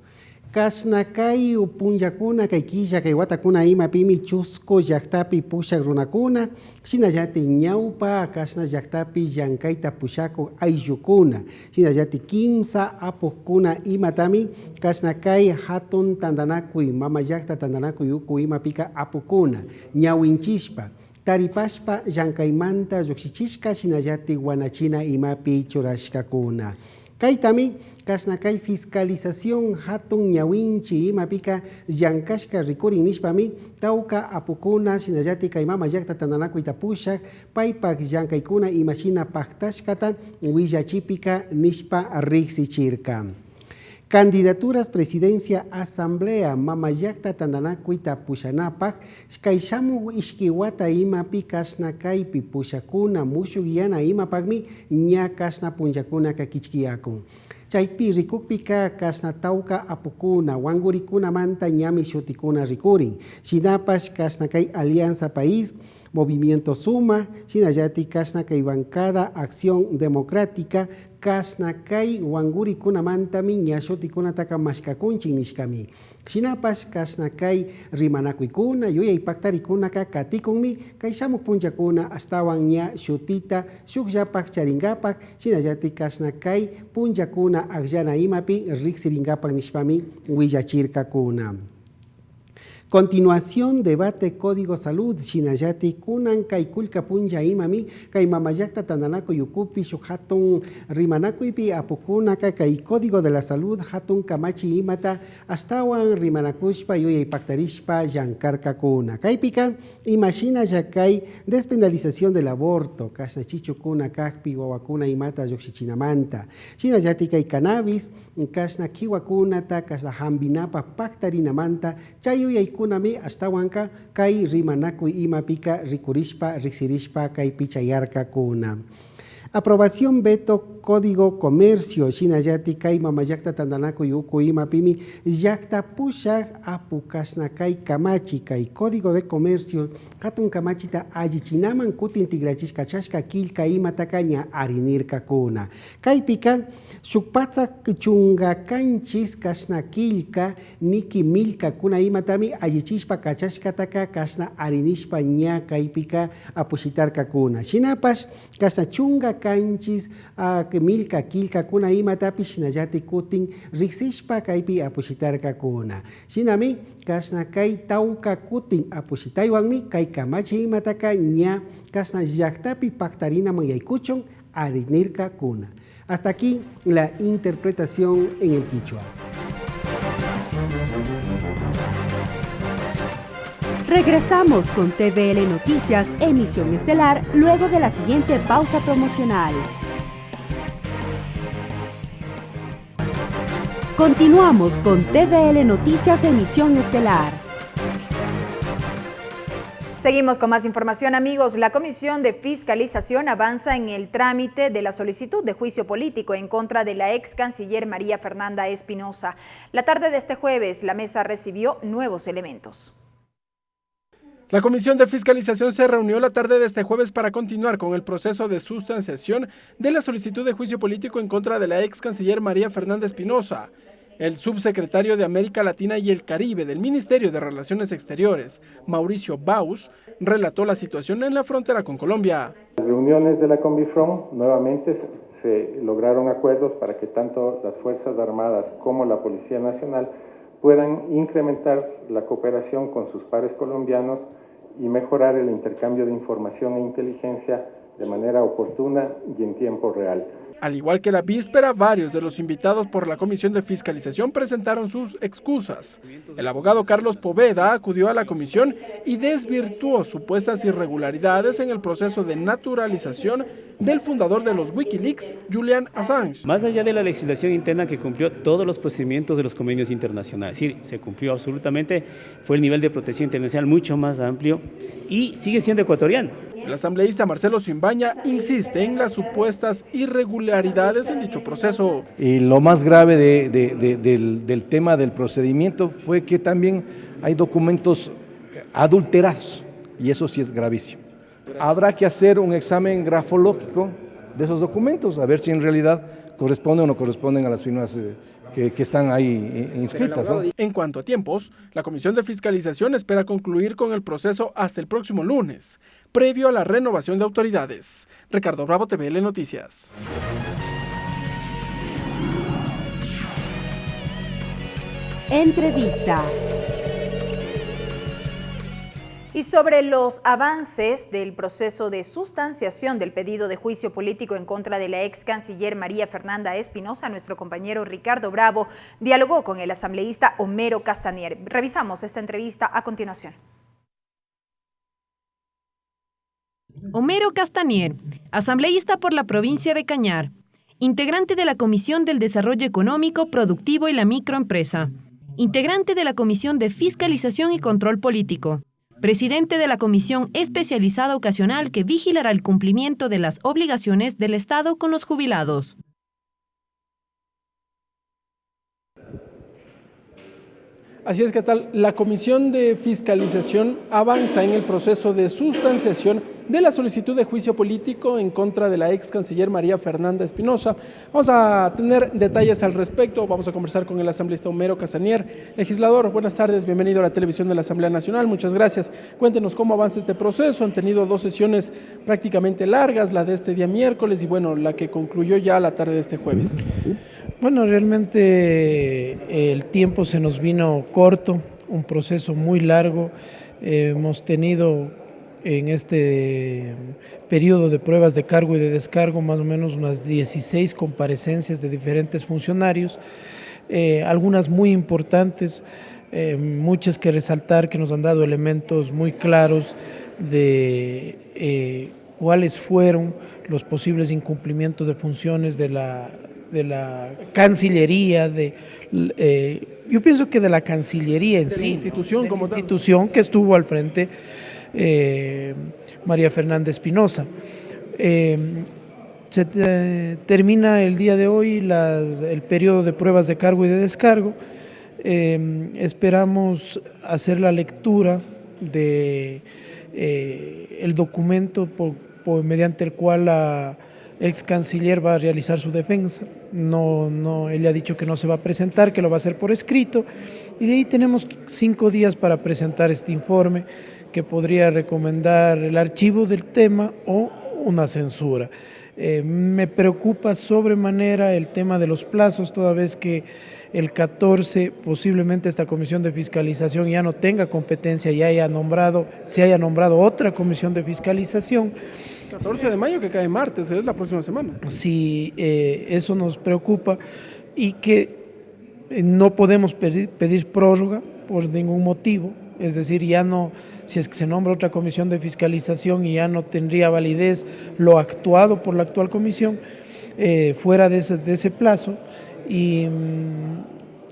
Kasna kay punllakuna kay killa kay watakuna imapimi chusco llaqtapi pushak runakuna shinallati ñawpa kasna llaqtapi llankayta pushako ayllukuna shinallati kimsa apukkuna imatami kasna kay hatun tandanakuy mama llaqta tandanakuy uku imapika apukuna ñawinchishpa taripashpa llankaymanta llukshichishka shinallati wanachina imapi churashkakuna. Kaytami kasna kay fiscalización hatun ñawinchi imapika llankashka rikurin nishpami tawka apukuna shinallati kay mama llaqta tandanakuita pushak paypak llankaykuna imashina paktashkata willachipika nishpa riqsichirka. Candidaturas presidencia asamblea mama llaqta tandanakuita pushanapak kay shamuq ishki wata imapi kasna kaypi pushakuna mushuk yana imapakmi ña kasna punllakuna kakichkiyakun. Chaypi rikukpika kasna tawka apukuna wangurikunamanta ñami shutikuna rikurin. Shinapash kasna kay Alianza País, Movimiento Suma, shinallati kasna kay Bancada Acción Democrática, kasna kay wangurikunamantami ña shutikunataka mashkakunchin nishkami. Shinapash kasna kay rimanakuykuna yuyaypaktarikuna katikunmi kay shamuq punllakuna astawan ña shutita shukllapak charingapak shinallati kasna kay punllakuna aqllana imapi riqsiringapak nishpami willachirkakuna. Continuación, debate Código Salud, shinallati kunan kay kulka punlla imami, kay mama llaqta tandanakuy yukupi shuk hatun rimanakuypi apukunaka kay Código de la Salud hatun kamachi imata astawan rimanakushpa yuyaypaktarishpa llankarkakuna. Kaypika imashina kay despenalización del aborto, kasna chichukuna kakpi wawakuna imata lluksichinamanta. Shinallati kay cannabis, kasna kiwakunata kasna hambinapa paktarinamanta chayuyay kunami astawanka kay rimanakuy imapika rikurishpa riqsirishpa kay pichayarkakuna. Aprobación veto Código Comercio, shinallati kay mama llaqta tandanakuy uku imapimi llaqta pushak apu kasna kay kamachi kay Código de Comercio hatun kamachita allichinaman kutin tigrachishka chashka kilka imataka ña arinirkakuna. Kaypika shukpatsak chungakanchis kasna kilka niki milka kuna imatami allichishpa kachashkataka kasna arinishpa ña kaypika apushitarkakuna. Shinapash kasna chungakanchis milka kilka kuna imatapi shinallati kutin riqsishpa kaypi apushitarkakuna. Shinami kasna kay tawka kutin apushitaywanmi kay kamachi imataka ña kasna llaqtapi paktarinaman yaykuchun arinirkakuna. Hasta aquí la interpretación en el quichua. Regresamos con TVL Noticias, emisión estelar, luego de la siguiente pausa promocional. Continuamos con TVL Noticias, emisión estelar. Seguimos con más información, amigos. La Comisión de Fiscalización avanza en el trámite de la solicitud de juicio político en contra de la ex canciller María Fernanda Espinosa. La tarde de este jueves, la mesa recibió nuevos elementos. La Comisión de Fiscalización se reunió la tarde de este jueves para continuar con el proceso de sustanciación de la solicitud de juicio político en contra de la ex canciller María Fernanda Espinosa. El subsecretario de América Latina y el Caribe del Ministerio de Relaciones Exteriores, Mauricio Baus, relató la situación en la frontera con Colombia. En las reuniones de la Comifron nuevamente se lograron acuerdos para que tanto las Fuerzas Armadas como la Policía Nacional puedan incrementar la cooperación con sus pares colombianos y mejorar el intercambio de información e inteligencia de manera oportuna y en tiempo real. Al igual que la víspera, varios de los invitados por la Comisión de Fiscalización presentaron sus excusas. El abogado Carlos Poveda acudió a la comisión y desvirtuó supuestas irregularidades en el proceso de naturalización del fundador de los Wikileaks, Julian Assange. Más allá de la legislación interna que cumplió todos los procedimientos de los convenios internacionales, es decir, se cumplió absolutamente, fue el nivel de protección internacional mucho más amplio y sigue siendo ecuatoriano. El asambleísta Marcelo Simbaña insiste en las supuestas irregularidades en dicho proceso. Y lo más grave del tema del procedimiento fue que también hay documentos adulterados, y eso sí es gravísimo. Habrá que hacer un examen grafológico de esos documentos, a ver si en realidad corresponden o no corresponden a las firmas que están ahí inscritas, ¿no? En cuanto a tiempos, la Comisión de Fiscalización espera concluir con el proceso hasta el próximo lunes, previo a la renovación de autoridades. Ricardo Bravo, TVL Noticias. Entrevista. Y sobre los avances del proceso de sustanciación del pedido de juicio político en contra de la ex canciller María Fernanda Espinosa, nuestro compañero Ricardo Bravo dialogó con el asambleísta Homero Castanier. Revisamos esta entrevista a continuación. Homero Castanier, asambleísta por la provincia de Cañar, integrante de la Comisión del Desarrollo Económico, Productivo y la Microempresa, integrante de la Comisión de Fiscalización y Control Político, presidente de la Comisión Especializada Ocasional que vigilará el cumplimiento de las obligaciones del Estado con los jubilados. Así es, ¿qué tal? La Comisión de Fiscalización avanza en el proceso de sustanciación de la solicitud de juicio político en contra de la ex canciller María Fernanda Espinosa. Vamos a tener detalles al respecto, vamos a conversar con el asambleísta Homero Castanier. Legislador, buenas tardes, bienvenido a la televisión de la Asamblea Nacional, muchas gracias. Cuéntenos cómo avanza este proceso. Han tenido 2 sesiones prácticamente largas, la de este día miércoles y bueno, la que concluyó ya la tarde de este jueves. Bueno, realmente el tiempo se nos vino corto, un proceso muy largo. Hemos tenido en este periodo de pruebas de cargo y de descargo más o menos unas 16 comparecencias de diferentes funcionarios, algunas muy importantes, muchas que resaltar, que nos han dado elementos muy claros de cuáles fueron los posibles incumplimientos de funciones de la Cancillería, yo pienso que de la Cancillería en sí, institución, como institución que estuvo al frente María Fernanda Espinosa. Termina el día de hoy el periodo de pruebas de cargo y de descargo. Esperamos hacer la lectura de el documento mediante el cual la ex canciller va a realizar su defensa. Ella ha dicho que no se va a presentar, que lo va a hacer por escrito, y de ahí tenemos 5 días para presentar este informe que podría recomendar el archivo del tema o una censura. Me preocupa sobremanera el tema de los plazos, toda vez que el 14 posiblemente esta comisión de fiscalización ya no tenga competencia y se haya nombrado otra comisión de fiscalización. 14 de mayo, que cae martes, es la próxima semana. Sí, eso nos preocupa y que no podemos pedir prórroga por ningún motivo, es decir, ya no, si es que se nombra otra comisión de fiscalización y ya no tendría validez lo actuado por la actual comisión, fuera de ese plazo. Y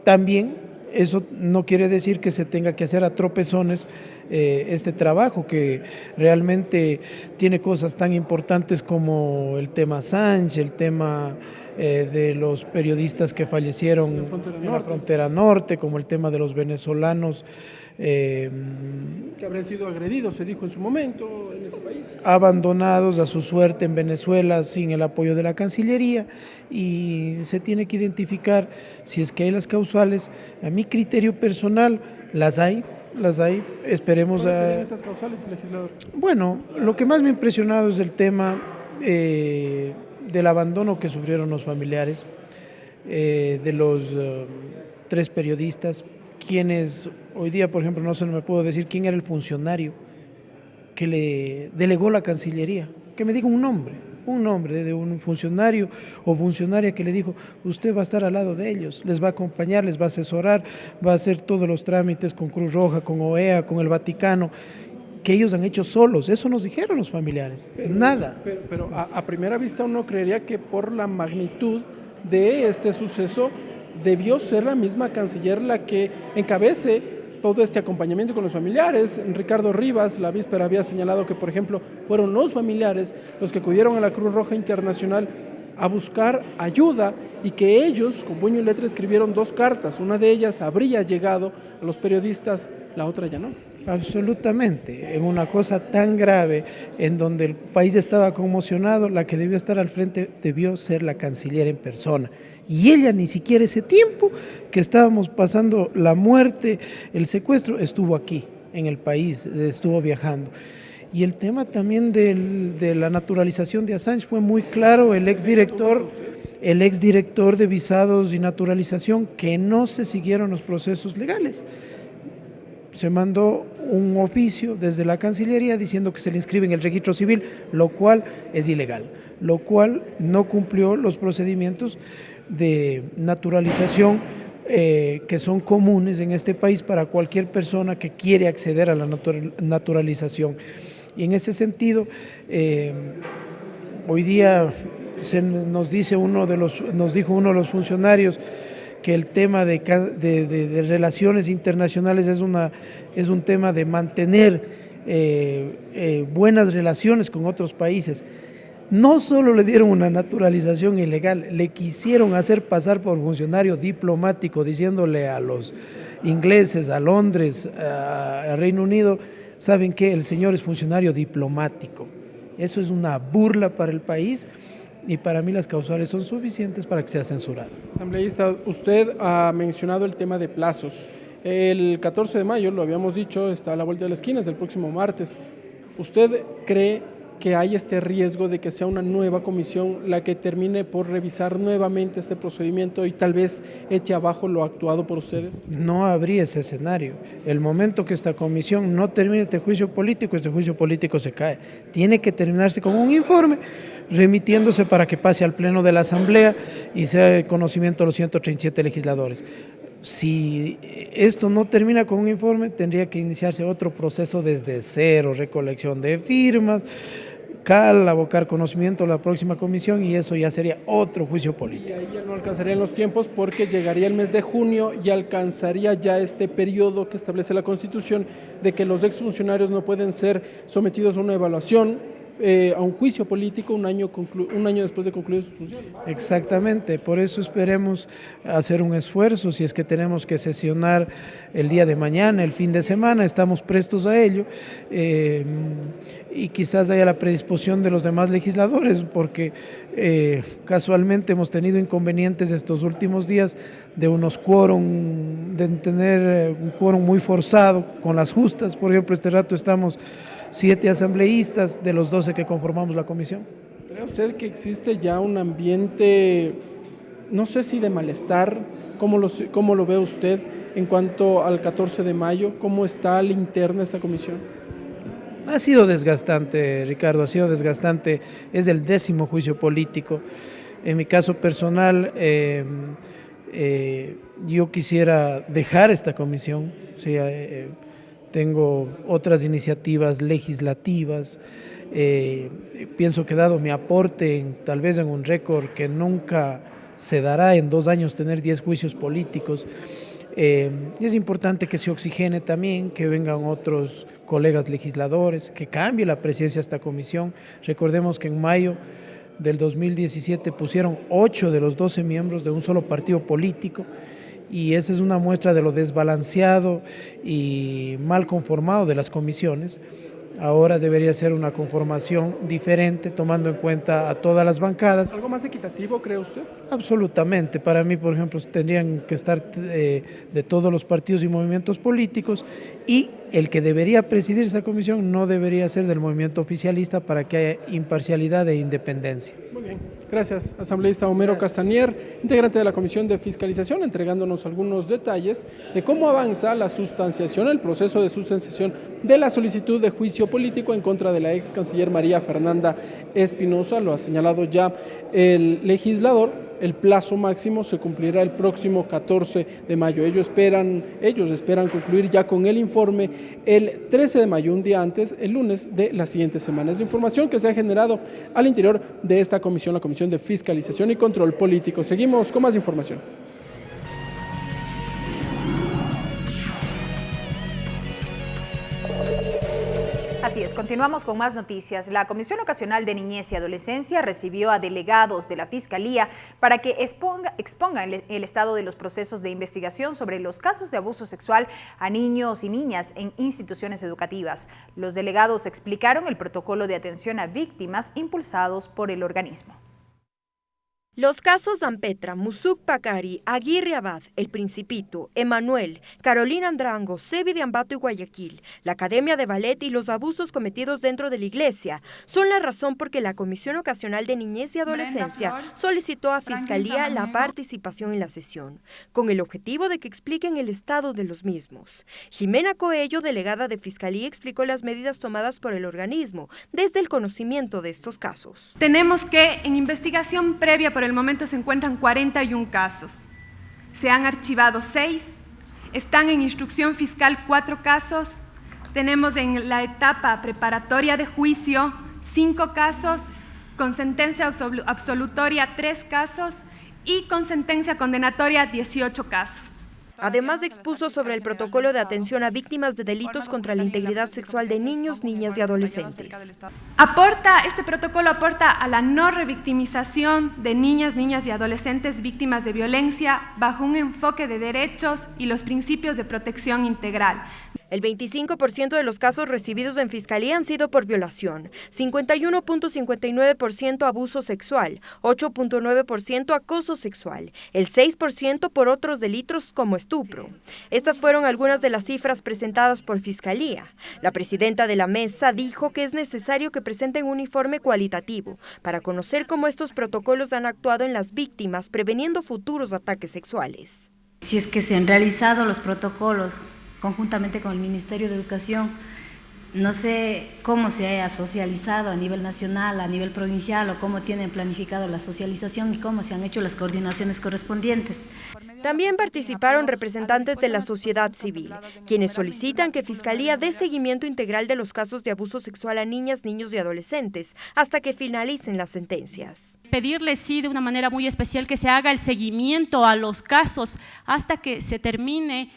también eso no quiere decir que se tenga que hacer a tropezones este trabajo, que realmente tiene cosas tan importantes como el tema Sánchez, el tema de los periodistas que fallecieron en la frontera norte, como el tema de los venezolanos que habrían sido agredidos, se dijo en su momento, en ese país. Abandonados a su suerte en Venezuela sin el apoyo de la Cancillería, y se tiene que identificar si es que hay las causales. A mi criterio personal, las hay, esperemos ¿Cuáles serían estas causales, legislador? Bueno, lo que más me ha impresionado es el tema del abandono que sufrieron los familiares de los 3 periodistas, quienes hoy día, por ejemplo, no se me puedo decir quién era el funcionario que le delegó la Cancillería, que me diga un nombre de un funcionario o funcionaria que le dijo: usted va a estar al lado de ellos, les va a acompañar, les va a asesorar, va a hacer todos los trámites con Cruz Roja, con OEA, con el Vaticano, que ellos han hecho solos. Eso nos dijeron los familiares, nada. Pero a primera vista uno creería que por la magnitud de este suceso debió ser la misma canciller la que encabece todo este acompañamiento con los familiares. Ricardo Rivas la víspera había señalado que, por ejemplo, fueron los familiares los que acudieron a la Cruz Roja Internacional a buscar ayuda y que ellos, con puño y letra, escribieron 2 cartas. Una de ellas habría llegado a los periodistas, la otra ya no. Absolutamente, en una cosa tan grave, en donde el país estaba conmocionado, la que debió estar al frente debió ser la canciller en persona. Y ella ni siquiera ese tiempo que estábamos pasando la muerte, el secuestro, estuvo aquí, en el país, estuvo viajando. Y el tema también de la naturalización de Assange fue muy claro, el exdirector de visados y naturalización, que no se siguieron los procesos legales. Se mandó un oficio desde la Cancillería diciendo que se le inscribe en el registro civil, lo cual es ilegal, lo cual no cumplió los procedimientos de naturalización que son comunes en este país para cualquier persona que quiere acceder a la naturalización. Y en ese sentido, hoy día nos dijo uno de los funcionarios que el tema de relaciones internacionales es un tema de mantener buenas relaciones con otros países. No solo le dieron una naturalización ilegal, le quisieron hacer pasar por funcionario diplomático, diciéndole a los ingleses, a Londres, a Reino Unido, ¿saben qué? El señor es funcionario diplomático. Eso es una burla para el país y para mí las causales son suficientes para que sea censurado. Asambleísta, usted ha mencionado el tema de plazos. El 14 de mayo, lo habíamos dicho, está a la vuelta de la esquina, es el próximo martes. ¿Usted cree que hay este riesgo de que sea una nueva comisión la que termine por revisar nuevamente este procedimiento y tal vez eche abajo lo actuado por ustedes? No habría ese escenario. El momento que esta comisión no termine este juicio político se cae. Tiene que terminarse con un informe remitiéndose para que pase al Pleno de la Asamblea y sea de conocimiento de los 137 legisladores. Si esto no termina con un informe, tendría que iniciarse otro proceso desde cero, recolección de firmas, abocar conocimiento a la próxima comisión y eso ya sería otro juicio político. Y ahí ya no alcanzarían los tiempos porque llegaría el mes de junio y alcanzaría ya este periodo que establece la Constitución de que los exfuncionarios no pueden ser sometidos a una evaluación, a un juicio político un año después de concluir sus funciones. Exactamente, por eso esperemos hacer un esfuerzo, si es que tenemos que sesionar el día de mañana, el fin de semana, estamos prestos a ello, y quizás haya la predisposición de los demás legisladores, porque casualmente hemos tenido inconvenientes estos últimos días de unos quórum, de tener un quórum muy forzado con las justas. Por ejemplo, este rato estamos 7 asambleístas de los 12 que conformamos la comisión. ¿Cree usted que existe ya un ambiente, no sé si de malestar, cómo lo ve usted en cuanto al 14 de mayo? ¿Cómo está la interna esta comisión? Ha sido desgastante, Ricardo, ha sido desgastante. Es el 10º juicio político. En mi caso personal, yo quisiera dejar esta comisión. O sea, tengo otras iniciativas legislativas. Pienso que dado mi aporte, tal vez en un récord que nunca se dará en 2 años tener 10 juicios políticos, es importante que se oxigene también, que vengan otros colegas legisladores, que cambie la presidencia de esta comisión. Recordemos que en mayo del 2017 pusieron 8 de los 12 miembros de un solo partido político, y esa es una muestra de lo desbalanceado y mal conformado de las comisiones. Ahora debería ser una conformación diferente, tomando en cuenta a todas las bancadas. ¿Algo más equitativo, cree usted? Absolutamente. Para mí, por ejemplo, tendrían que estar de todos los partidos y movimientos políticos, y el que debería presidir esa comisión no debería ser del movimiento oficialista, para que haya imparcialidad e independencia. Muy bien. Gracias, asambleísta Homero Castanier, integrante de la Comisión de Fiscalización, entregándonos algunos detalles de cómo avanza la sustanciación, el proceso de sustanciación de la solicitud de juicio político en contra de la ex canciller María Fernanda Espinosa. Lo ha señalado ya el legislador. El plazo máximo se cumplirá el próximo 14 de mayo. Ellos esperan concluir ya con el informe el 13 de mayo, un día antes, el lunes de la siguiente semana. Es la información que se ha generado al interior de esta comisión, la Comisión de Fiscalización y Control Político. Seguimos con más información. Así es, continuamos con más noticias. La Comisión Ocasional de Niñez y Adolescencia recibió a delegados de la Fiscalía para que expongan el estado de los procesos de investigación sobre los casos de abuso sexual a niños y niñas en instituciones educativas. Los delegados explicaron el protocolo de atención a víctimas impulsados por el organismo. Los casos Zampetra, Musuk Pacari, Aguirre Abad, El Principito, Emanuel, Carolina Andrango, Sebi de Ambato y Guayaquil, la Academia de Ballet y los abusos cometidos dentro de la Iglesia son la razón por que la Comisión Ocasional de Niñez y Adolescencia solicitó a Fiscalía la participación en la sesión, con el objetivo de que expliquen el estado de los mismos. Jimena Coello, delegada de Fiscalía, explicó las medidas tomadas por el organismo desde el conocimiento de estos casos. Tenemos que en investigación previa por el momento se encuentran 41 casos. Se han archivado 6, están en instrucción fiscal 4 casos, tenemos en la etapa preparatoria de juicio 5 casos, con sentencia absolutoria 3 casos y con sentencia condenatoria 18 casos. Además expuso sobre el protocolo de atención a víctimas de delitos contra la integridad sexual de niños, niñas y adolescentes. Este protocolo aporta a la no revictimización de niñas y adolescentes víctimas de violencia bajo un enfoque de derechos y los principios de protección integral. El 25% de los casos recibidos en Fiscalía han sido por violación, 51.59% abuso sexual, 8.9% acoso sexual, el 6% por otros delitos como estupro. Estas fueron algunas de las cifras presentadas por Fiscalía. La presidenta de la mesa dijo que es necesario que presenten un informe cualitativo para conocer cómo estos protocolos han actuado en las víctimas, preveniendo futuros ataques sexuales. Si es que se han realizado los protocolos conjuntamente con el Ministerio de Educación, no sé cómo se haya socializado a nivel nacional, a nivel provincial, o cómo tienen planificado la socialización y cómo se han hecho las coordinaciones correspondientes. También participaron representantes de la sociedad civil, quienes solicitan que Fiscalía dé seguimiento integral de los casos de abuso sexual a niñas, niños y adolescentes hasta que finalicen las sentencias. Pedirles sí de una manera muy especial que se haga el seguimiento a los casos hasta que se termine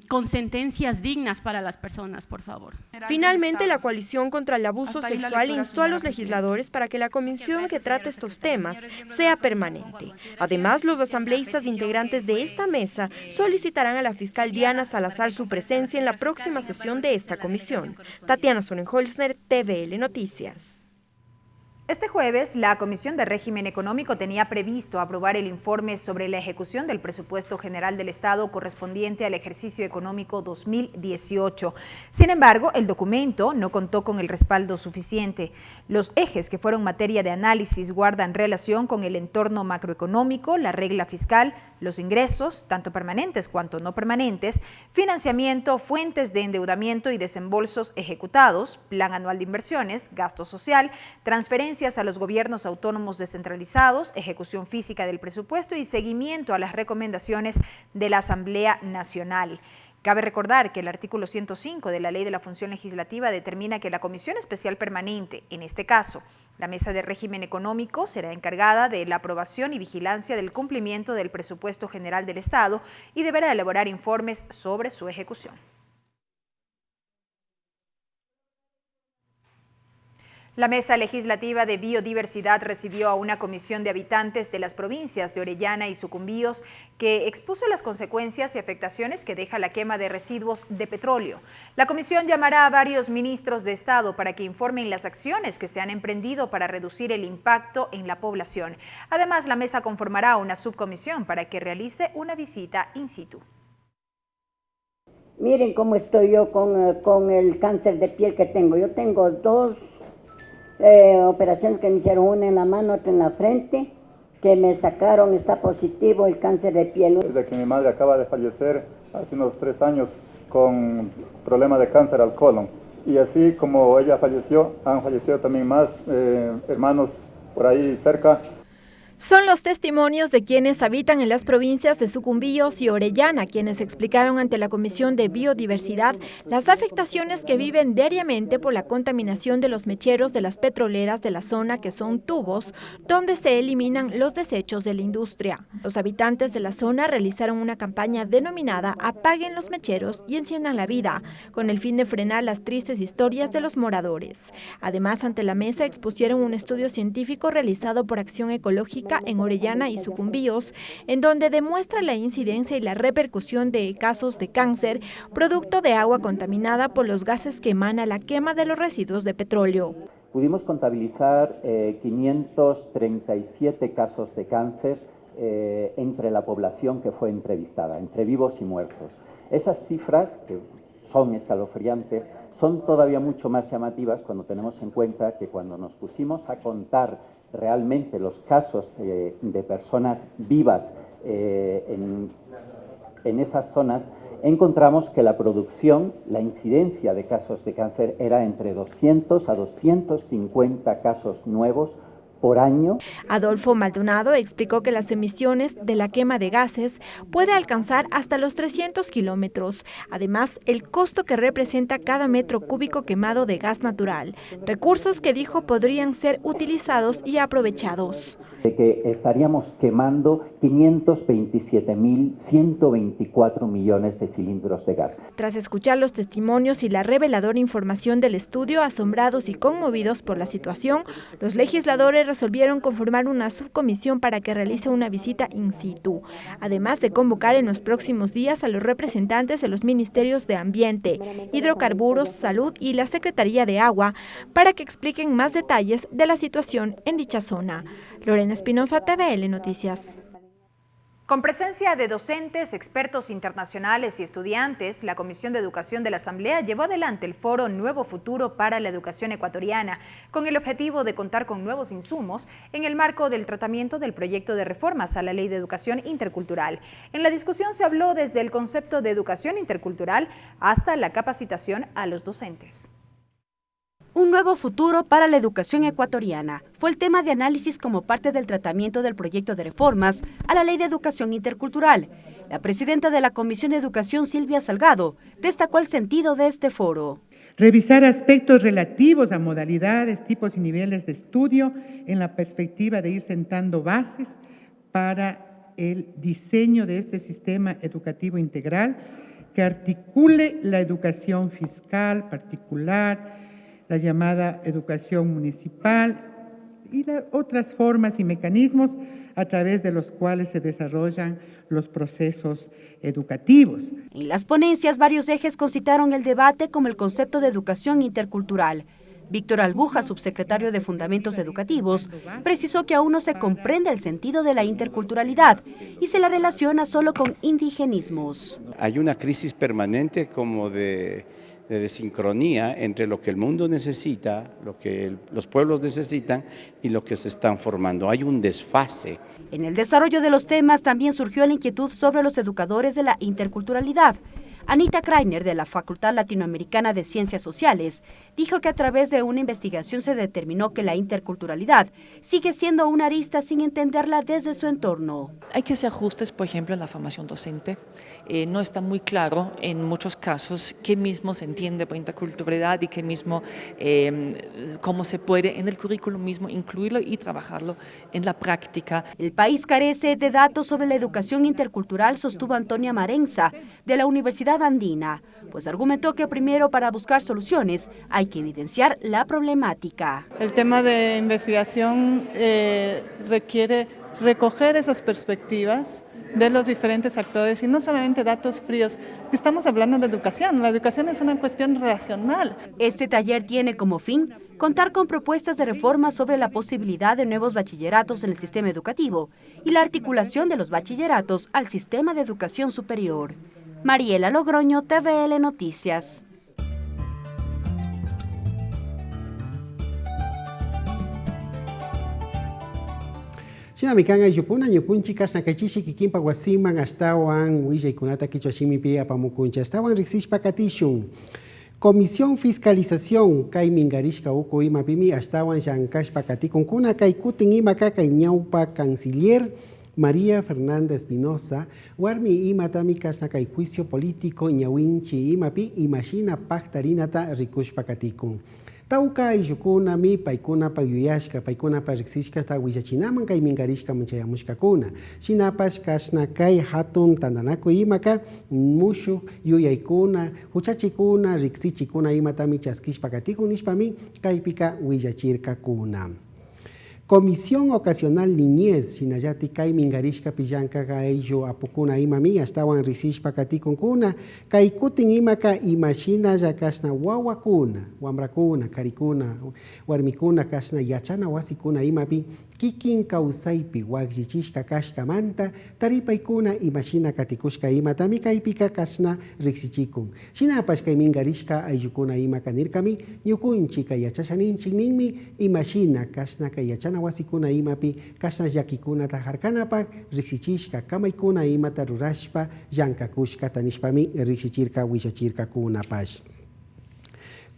con sentencias dignas para las personas, por favor. Finalmente, la coalición contra el abuso sexual instó a los legisladores para que la comisión que trate estos temas sea permanente. Además, los asambleístas integrantes de esta mesa solicitarán a la fiscal Diana Salazar su presencia en la próxima sesión de esta comisión. Tatiana Sonnenholzner, TVL Noticias. Este jueves, la Comisión de Régimen Económico tenía previsto aprobar el informe sobre la ejecución del presupuesto general del Estado correspondiente al ejercicio económico 2018. Sin embargo, el documento no contó con el respaldo suficiente. Los ejes que fueron materia de análisis guardan relación con el entorno macroeconómico, la regla fiscal, los ingresos, tanto permanentes cuanto no permanentes, financiamiento, fuentes de endeudamiento y desembolsos ejecutados, plan anual de inversiones, gasto social, transferencias a los gobiernos autónomos descentralizados, ejecución física del presupuesto y seguimiento a las recomendaciones de la Asamblea Nacional. Cabe recordar que el artículo 105 de la Ley de la Función Legislativa determina que la Comisión Especial Permanente, en este caso, la Mesa de Régimen Económico, será encargada de la aprobación y vigilancia del cumplimiento del presupuesto general del Estado y deberá elaborar informes sobre su ejecución. La Mesa Legislativa de Biodiversidad recibió a una comisión de habitantes de las provincias de Orellana y Sucumbíos que expuso las consecuencias y afectaciones que deja la quema de residuos de petróleo. La comisión llamará a varios ministros de Estado para que informen las acciones que se han emprendido para reducir el impacto en la población. Además, la mesa conformará una subcomisión para que realice una visita in situ. Miren cómo estoy yo con el cáncer de piel que tengo. Yo tengo 2 operaciones que me hicieron, una en la mano, otra en la frente, que me sacaron, está positivo el cáncer de piel. Desde que mi madre acaba de fallecer hace unos 3 años con problema de cáncer al colon, y así como ella falleció, han fallecido también más hermanos por ahí cerca. Son los testimonios de quienes habitan en las provincias de Sucumbíos y Orellana, quienes explicaron ante la Comisión de Biodiversidad las afectaciones que viven diariamente por la contaminación de los mecheros de las petroleras de la zona, que son tubos donde se eliminan los desechos de la industria. Los habitantes de la zona realizaron una campaña denominada Apaguen los mecheros y enciendan la vida, con el fin de frenar las tristes historias de los moradores. Además, ante la mesa expusieron un estudio científico realizado por Acción Ecológica en Orellana y Sucumbíos, en donde demuestra la incidencia y la repercusión de casos de cáncer producto de agua contaminada por los gases que emana la quema de los residuos de petróleo. Pudimos contabilizar 537 casos de cáncer entre la población que fue entrevistada, entre vivos y muertos. Esas cifras, que son escalofriantes, son todavía mucho más llamativas cuando tenemos en cuenta que cuando nos pusimos a contar realmente los casos de personas vivas en esas zonas, encontramos que la producción, la incidencia de casos de cáncer era entre 200 a 250 casos nuevos por año. Adolfo Maldonado explicó que las emisiones de la quema de gases puede alcanzar hasta los 300 kilómetros. Además, el costo que representa cada metro cúbico quemado de gas natural, recursos que dijo podrían ser utilizados y aprovechados. De que estaríamos quemando 527.124 millones de cilindros de gas. Tras escuchar los testimonios y la reveladora información del estudio, asombrados y conmovidos por la situación, los legisladores resolvieron conformar una subcomisión para que realice una visita in situ, además de convocar en los próximos días a los representantes de los ministerios de Ambiente, Hidrocarburos, Salud y la Secretaría de Agua para que expliquen más detalles de la situación en dicha zona. Lorena Espinosa, TVL Noticias. Con presencia de docentes, expertos internacionales y estudiantes, la Comisión de Educación de la Asamblea llevó adelante el foro Nuevo Futuro para la Educación Ecuatoriana, con el objetivo de contar con nuevos insumos en el marco del tratamiento del proyecto de reformas a la Ley de Educación Intercultural. En la discusión se habló desde el concepto de educación intercultural hasta la capacitación a los docentes. Un nuevo futuro para la educación ecuatoriana fue el tema de análisis como parte del tratamiento del proyecto de reformas a la Ley de Educación Intercultural. La presidenta de la Comisión de Educación, Silvia Salgado, destacó el sentido de este foro. Revisar aspectos relativos a modalidades, tipos y niveles de estudio en la perspectiva de ir sentando bases para el diseño de este sistema educativo integral que articule la educación fiscal particular, la llamada educación municipal y otras formas y mecanismos a través de los cuales se desarrollan los procesos educativos. En las ponencias, varios ejes concitaron el debate, como el concepto de educación intercultural. Víctor Albuja, subsecretario de Fundamentos Educativos, precisó que aún no se comprende el sentido de la interculturalidad y se la relaciona solo con indigenismos. Hay una crisis permanente como de desincronía entre lo que el mundo necesita, lo que los pueblos necesitan y lo que se están formando. Hay un desfase. En el desarrollo de los temas también surgió la inquietud sobre los educadores de la interculturalidad. Anita Kreiner, de la Facultad Latinoamericana de Ciencias Sociales, dijo que a través de una investigación se determinó que la interculturalidad sigue siendo una arista sin entenderla desde su entorno. Hay que hacer ajustes, por ejemplo, en la formación docente. No está muy claro en muchos casos qué mismo se entiende por interculturalidad y qué mismo, cómo se puede en el currículum mismo incluirlo y trabajarlo en la práctica. El país carece de datos sobre la educación intercultural, sostuvo Antonia Marenza, de la Universidad Andina, pues argumentó que primero, para buscar soluciones, hay que evidenciar la problemática. El tema de investigación requiere recoger esas perspectivas de los diferentes actores y no solamente datos fríos. Estamos hablando de educación. La educación es una cuestión relacional. Este taller tiene como fin contar con propuestas de reforma sobre la posibilidad de nuevos bachilleratos en el sistema educativo y la articulación de los bachilleratos al sistema de educación superior. Mariela Logroño, TVL Noticias. Chinamicanga yupuna ñukunchi kashnakachishi kikinpa wasiman astawan willay kunata kichwa shimipi apamukunchi astawan riksishpa katishun. Comisión Fiscalización kay mingarishka uku imapimi ashtawan llankashpa katikunkuna kay kutin imaka kay ñawpa canciller María Fernanda Espinosa warmi imatami kashna kay juicio político ñawinchi imapi imashina paktarinata rikushpa katikun. Tauka ayllukunami paykuna yuyashka, paykuna riksishka hasta willachinaman kay mingarishka manchayamushkakuna. Shinapash kashna kay hatun tandanaku imaka mushuk yuyaykuna, huchachikuna, riksichikuna imatami chaskishpa katikun nishpami kaypika willachirkakuna. Comisión Ocasional Niñez, Shinayati Kai Mingarishka Pillanka Gaello Apukuna Imami, Astawan Risishpa Katikunkuna, Kai Kutin Imaka Imashina Yakashna Wawakuna, Wambrakuna, Karikuna, Warmikuna Kashna Yachana Wasikuna Imapi, Kikin Kausaipi, Wagjichishka Kashka Manta, Taripaikuna Imashina Katikushka Imatami Kaipika Kashna Rixichikun. Shinapashka Mingarishka Ayukuna Imaka Nirkami, Yukunchika Yachashaninchi Nimi, Imashina Kashna Kayachana wasikuna imapi kashna yakikuna tajarkanapak riksichishka kamaykuna imata rurashpa llankakushka tanishpami riksichirka wishachirka kunapash.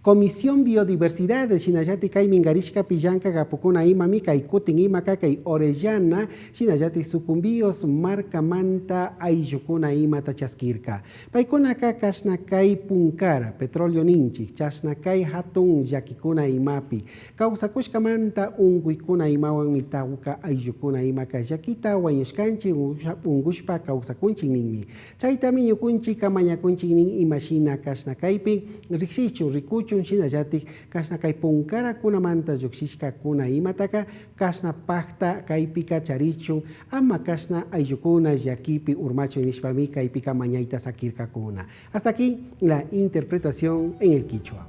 Comisión Biodiversidad de Shinayati Kai Mingarishka Pillanka Gapukuna Imami Kai Kutin Imaka Kai Orellana Shinayati Sucumbios Marca Manta Ayukuna Imata Chaskirka Paikuna Kashna Kai Punkara Petróleo Ninchi Chasna Kai Hatun Yakikuna Imapi Kausakushka Manta Unguikuna Imawan Mitauka Ayukuna Imaka Yakita Wanyushkanchi Ungushpa Kausakunchi Nimi Chaitami Yukunchi Kamayakunchi Nin Imashina Kashna Kaipi Rixichu Rikuchu Shinayati kashna kay punkara kuna manta yuxishka kuna imataka kashna pakta kaypika charichu ama kashna ayukuna yakipi urmacho nishpami kaypika mañaita sakirka kuna. Hasta aquí la interpretación en el quichua.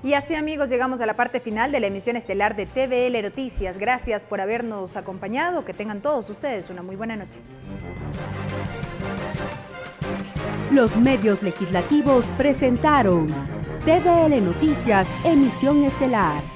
Y así, amigos, llegamos a la parte final de la emisión estelar de TVL Noticias. Gracias por habernos acompañado. Que tengan todos ustedes una muy buena noche. Los medios legislativos presentaron TVL Noticias, emisión estelar.